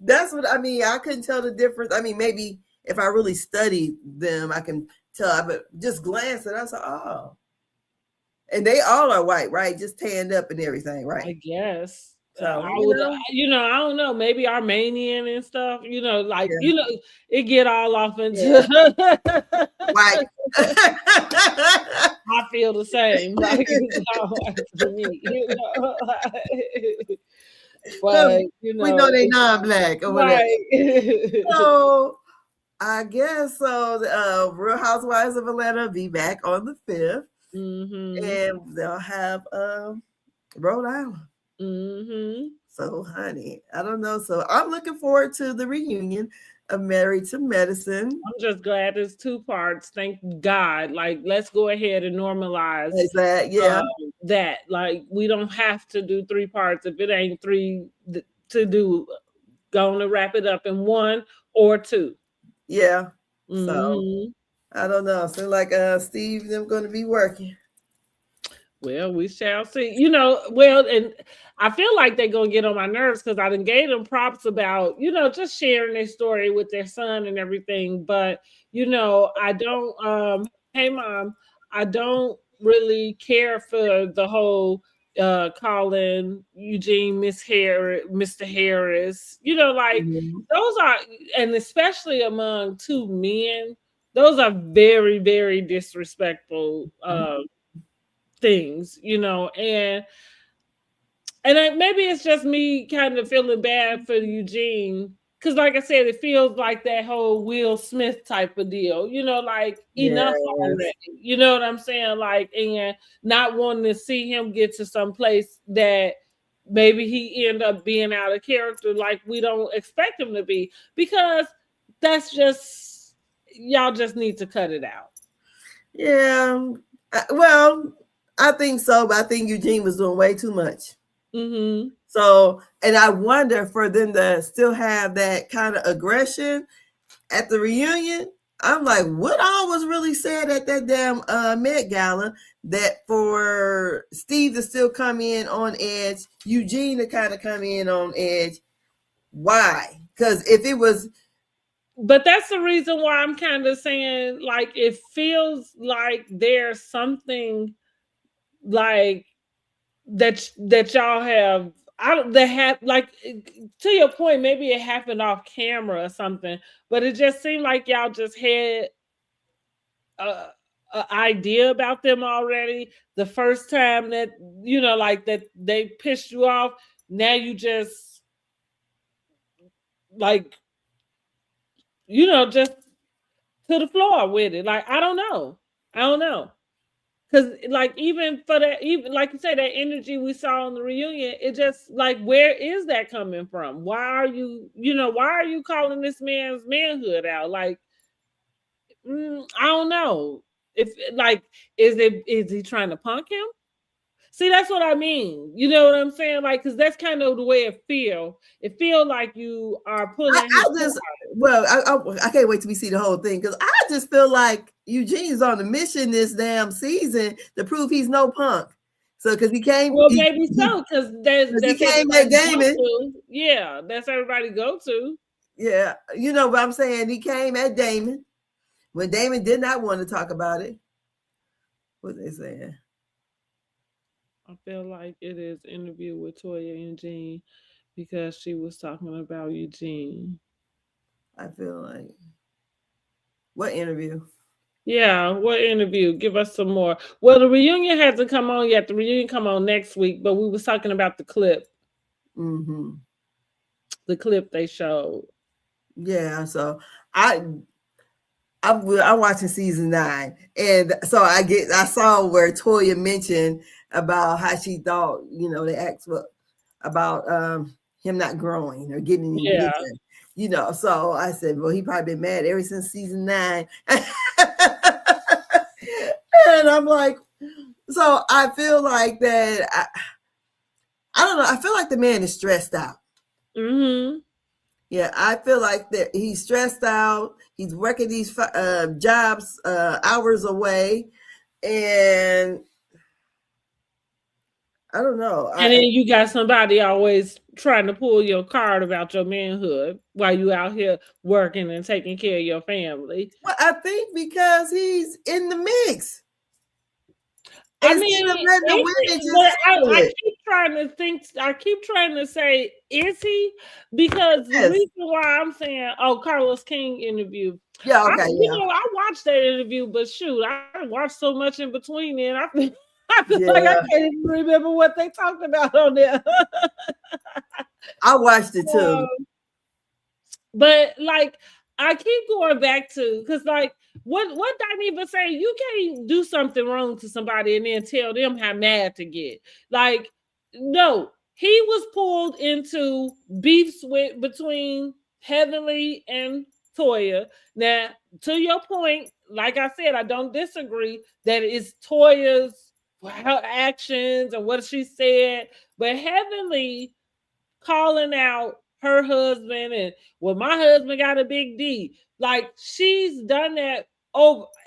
That's what I mean. I couldn't tell the difference. I mean, maybe if I really studied them, I can tell. But just glancing, I was like, oh. And they all are white, right? Just tanned up and everything, right? I guess. So, I don't know, maybe Armenian and stuff, it get all off into white. I feel the same. Like to me, but we know they non-Black or whatever. Right. So I guess so. The Real Housewives of Atlanta will be back on the 5th. Mm-hmm. And they'll have Rhode Island. Mm-hmm. So, honey, I don't know. So I'm looking forward to the reunion of Married to Medicine. I'm just glad there's 2 parts. Thank God. Like, let's go ahead and normalize that. Yeah, that. Like, we don't have to do 3 parts if it ain't 3 to do. Going to wrap it up in 1 or 2. Yeah. Mm-hmm. So. I don't know. So like Steve, them going to be working. Well, we shall see. And I feel like they're going to get on my nerves because I done gave them props about, just sharing their story with their son and everything. But, I don't, hey, Mom, I don't really care for the whole calling Eugene Mr. Harris. Those are, and especially among 2 men, those are very, very disrespectful things, and maybe it's just me kind of feeling bad for Eugene because, like I said, it feels like that whole Will Smith type of deal, enough already. You know what I'm saying? Like, and not wanting to see him get to some place that maybe he end up being out of character, like we don't expect him to be, because that's just. Y'all just need to cut it out. Yeah. Well, I think so, but I think Eugene was doing way too much. Mm-hmm. So, and I wonder for them to still have that kind of aggression at the reunion. I'm like, what all was really said at that damn Met Gala that for Steve to still come in on edge, Eugene to kind of come in on edge? Why? Because if it was... But that's the reason why I'm kind of saying, like, it feels like there's something like that y'all have. They have, like, to your point, maybe it happened off camera or something, but it just seemed like y'all just had an idea about them already the first time that like that they pissed you off. Now you just like. Just to the floor with it. Like, I don't know. Because, like, even for that, even like you say, that energy we saw on the reunion, it just, like, where is that coming from? Why are you calling this man's manhood out? Like, I don't know. If, like, is he trying to punk him? See, that's what I mean. You know what I'm saying? Like, because that's kind of the way it feel. It feel like you are pulling. I can't wait till we see the whole thing, because I just feel like Eugene's on a mission this damn season to prove he's no punk. So because he came, Well, maybe so, because he that's came at everybody go Damon. to. Yeah, that's everybody go to. Yeah, you know what I'm saying. He came at Damon when Damon did not want to talk about it. What they saying? I feel like it is interview with Toya and Jean because she was talking about Eugene. I feel like what interview? Yeah, what interview? Give us some more. Well, the reunion hasn't come on yet. The reunion come on next week, but we was talking about the clip. Mm-hmm. The clip they showed. Yeah, so I'm watching season 9, and so I saw where Toya mentioned about how she thought, they asked about him not growing or getting any Yeah. bigger, So I said, well, he probably been mad ever since season 9, and I'm like, so I feel like that. I don't know. I feel like the man is stressed out. Mm-hmm. Yeah, I feel like that he's stressed out. He's working these jobs hours away, and I don't know. And then you got somebody always trying to pull your card about your manhood while you out here working and taking care of your family. Well, I think because he's in the mix. I mean, I keep trying to think. I keep trying to say, is he? Because the reason why I'm saying, Carlos King interview. Yeah, okay, I watched that interview, but shoot, I watched so much in between. Then I feel like I can't even remember what they talked about on there. I watched it too, but like I keep going back to because like. What Diane even say? You can't do something wrong to somebody and then tell them how mad to get. Like, no, he was pulled into beefs between Heavenly and Toya. Now, to your point, like I said, I don't disagree that it's Toya's her actions and what she said, but Heavenly calling out her husband and well, my husband got a big D. Like she's done that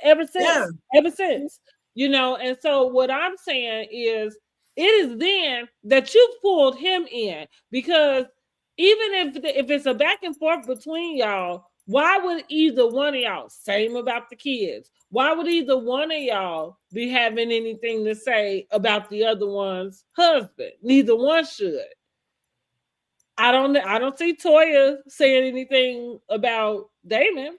ever since, and so what I'm saying is it is then that you pulled him in because even if it's a back and forth between y'all, why would either one of y'all, same about the kids, why would either one of y'all be having anything to say about the other one's husband? Neither one should. I don't see Toya saying anything about Damon.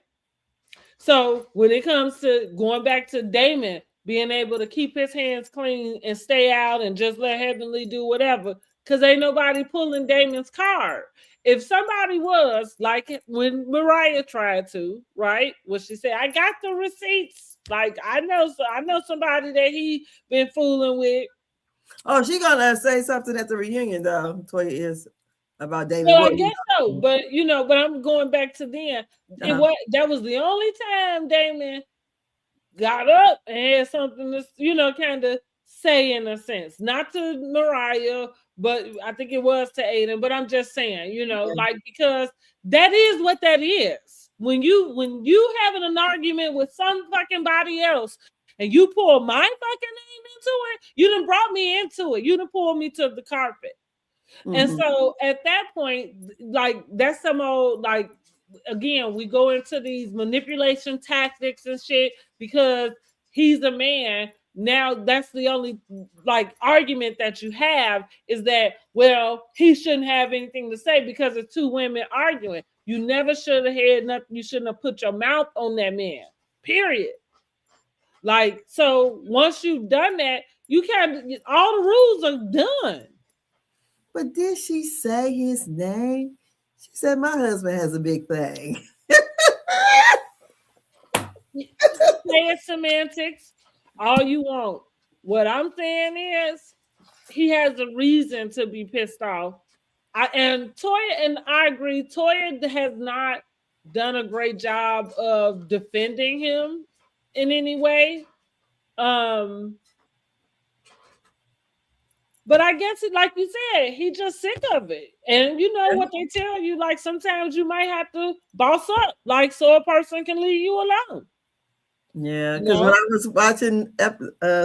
So when it comes to going back to Damon being able to keep his hands clean and stay out and just let Heavenly do whatever, because ain't nobody pulling Damon's card. If somebody was like when Mariah tried to, right? When she said, I got the receipts. Like I know somebody that he been fooling with. Oh, she gonna say something at the reunion though. Toya is about Damon. Well, I guess so, but I'm going back to then. That was the only time Damon got up and had something to, kind of say in a sense. Not to Mariah, but I think it was to Aiden. But I'm just saying, like because that is what that is. When you having an argument with some fucking body else and you pull my fucking name into it, you done brought me into it. You done pulled me to the carpet. Mm-hmm. And so at that point, like that's some old, like, again, we go into these manipulation tactics and shit because he's a man. Now that's the only like argument that you have is that, well, he shouldn't have anything to say because it's two women arguing. You never should have had nothing. You shouldn't have put your mouth on that man, period. Like, so once you've done that, you can't, all the rules are done. But did she say his name? She said, my husband has a big thing. Say it's semantics all you want. What I'm saying is he has a reason to be pissed off. And I agree, Toya has not done a great job of defending him in any way. But I guess like you said, he just sick of it. And you know what they tell you, like sometimes you might have to boss up, like so a person can leave you alone. Yeah, because when I was watching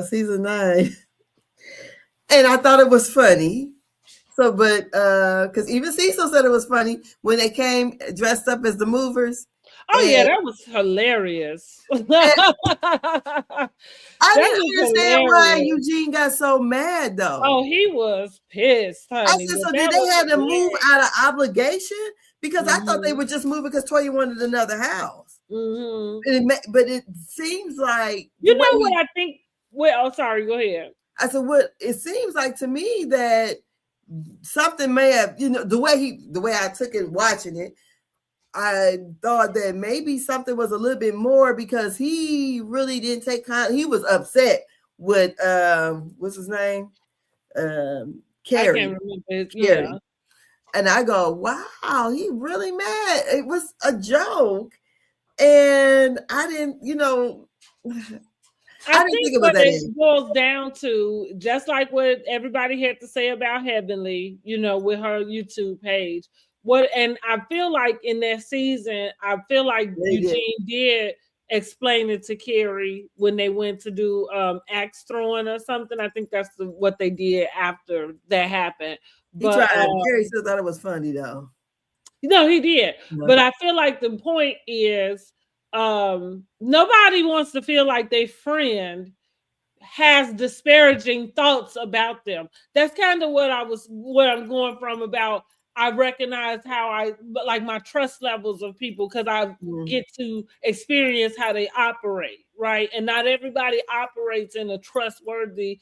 season 9, And I thought it was funny. So, but because even Cecil said it was funny when they came dressed up as the movers. Oh yeah, And, that was hilarious. and That I didn't was understand why hilarious. Eugene got so mad though. Oh, he was pissed, I honey. said, But so did that they was have to move hilarious. out of obligation? Because I thought they Hmm. were just moving because Toya wanted another house. Hmm. But it seems like the You way know what he, I think? Well, oh, sorry. Go ahead. I said, what it seems like to me that something may have, the way I took it watching it, I thought that maybe something was a little bit more because he really didn't take he was upset with what's his name? I Carrie. can't remember. Yeah. Carrie. And I go, wow, he really mad. It was a joke. And I didn't, I I didn't think think it was what that it big. boils down to, just like what everybody had to say about Heavenly, with her YouTube page. And I feel like in that season, I feel like They did. Eugene did explain it to Carrie when they went to do axe throwing or something. I think that's what they did after that happened. He But tried. Carrie still thought it was funny though. he did. No. But I feel like the point is nobody wants to feel like their friend has disparaging thoughts about them. That's kind of what I'm going from about. I recognize how like my trust levels of people because I get to experience how they operate, right? And not everybody operates in a trustworthy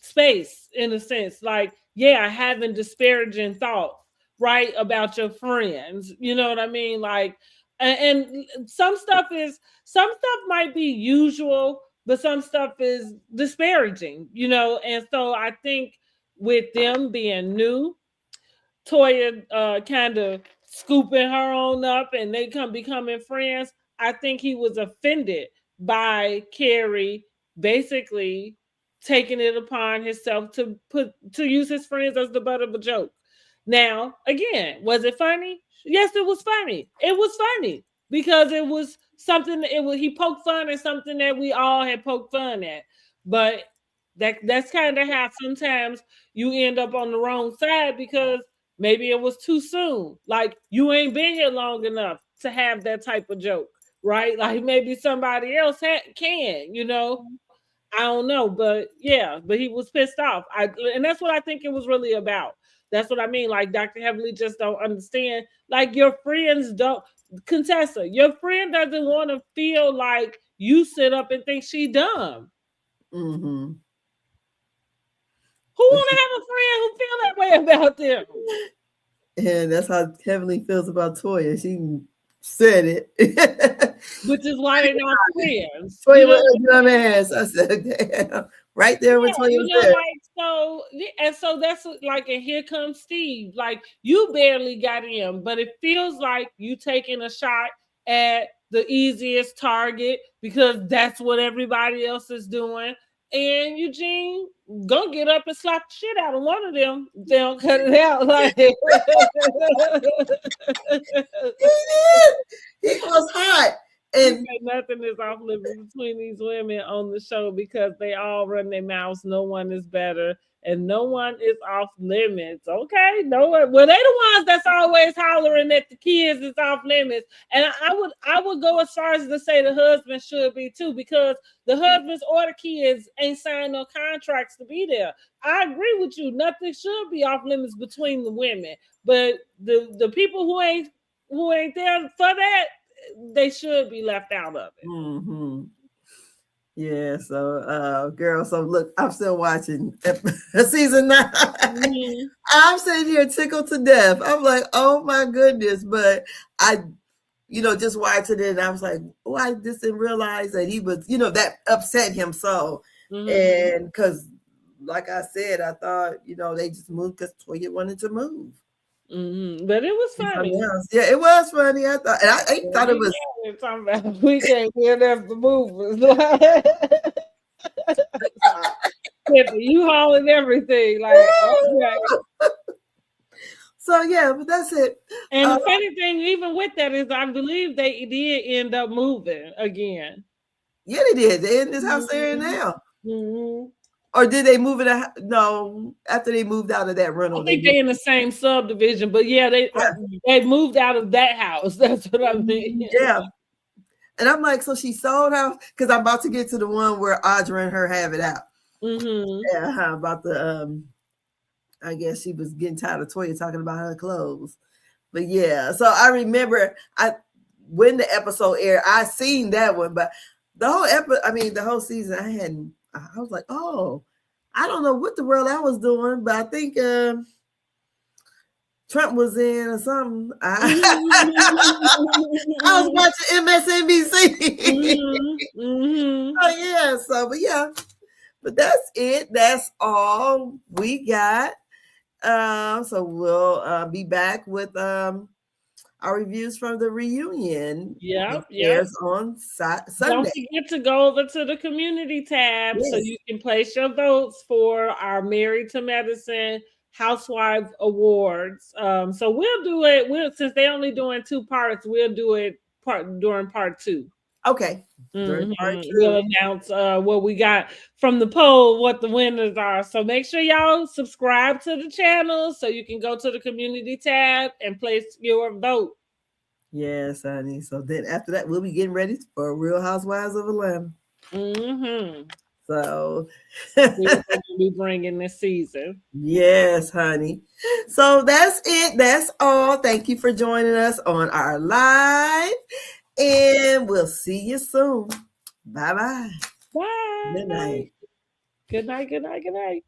space in a sense. Like, yeah, having disparaging thoughts, right, about your friends. You know what I mean? Like, and some stuff might be usual, but some stuff is disparaging, and so I think with them being new, Toya kind of scooping her on up and they come becoming friends, I think he was offended by Carrie basically taking it upon himself to use his friends as the butt of a joke. Now, again, was it funny? Yes, it was funny. It was funny because it was something. He poked fun at something that we all had poked fun at, but that's kind of how sometimes you end up on the wrong side because maybe it was too soon. Like you ain't been here long enough to have that type of joke, right? Like maybe somebody else can. I don't know, but yeah, but he was pissed off. And that's what I think it was really about. That's what I mean. Like Dr. Heavenly just don't understand. Like your friends don't, Contessa, your friend doesn't want to feel like you sit up and think she dumb. Mm-hmm. Who want to have a friend who feel that way about them? And that's how Heavenly feels about Toya. She said it. Which is why they're not friends. Toya was a dumb ass. I said, damn. Right there with Toya was there. Like so, and so that's like, and here comes Steve. Like you barely got in, but it feels like you taking a shot at the easiest target because that's what everybody else is doing. And Eugene gonna get up and slap the shit out of one of them. They don't cut it out. Like He was hot. And nothing is off limits between these women on the show because they all run their mouths. No one is better, and no one is off limits. Okay, no one. Well, they the ones that's always hollering at the kids is off limits, and I would go as far as to say the husband should be too, because the husbands or the kids ain't signed no contracts to be there. I agree with you. Nothing should be off limits between the women, but the people who ain't there for that, they should be left out of it. mm-hmm. Yeah, so girl, so look, I'm still watching season 9. Mm-hmm. I'm sitting here tickled to death. I'm like, oh my goodness. But I, just watching it and I was like, oh, I just didn't realize that he was, that upset him so. Mm-hmm. And because like I said, I thought, they just moved because Toya wanted to move. Mm-hmm. But it was funny. Yeah, it was funny. I thought, and I thought it was. Talking about we can't get enough the movers. You hauling everything, like okay. So yeah, but that's it. And the funny thing, even with that, is I believe they did end up moving again. Yeah, they did. They're in this house they're in now. Mm-hmm. Or did they move it? No, after they moved out of that rental, I think they in the same subdivision, but yeah, Yeah. they moved out of that house. That's what I mean. Yeah. And I'm like, so she sold house because I'm about to get to the one where Audra and her have it out. Yeah, about the I guess she was getting tired of Toya talking about her clothes. But yeah, so I remember when the episode aired, I seen that one, but the whole season I was like, oh, I don't know what the world I was doing, but I think Trump was in or something. I was watching MSNBC. Oh yeah, but that's it. That's all we got. So we'll be back with our reviews from the reunion. Yep. On Sunday. Don't forget to go over to the community tab so you can place your votes for our Married to Medicine Housewives Awards. So we'll do it. Since they're only doing 2 parts, we'll do it during part 2. Okay. We'll announce what we got from the poll, what the winners are. So make sure y'all subscribe to the channel so you can go to the community tab and place your vote. Yes, honey. So then after that, we'll be getting ready for Real Housewives of Atlanta. So we'll be bringing this season. Yes, honey. So that's it. That's all. Thank you for joining us on our live. And we'll see you soon. Bye-bye. Bye. Good night. Good night. Good night. Good night.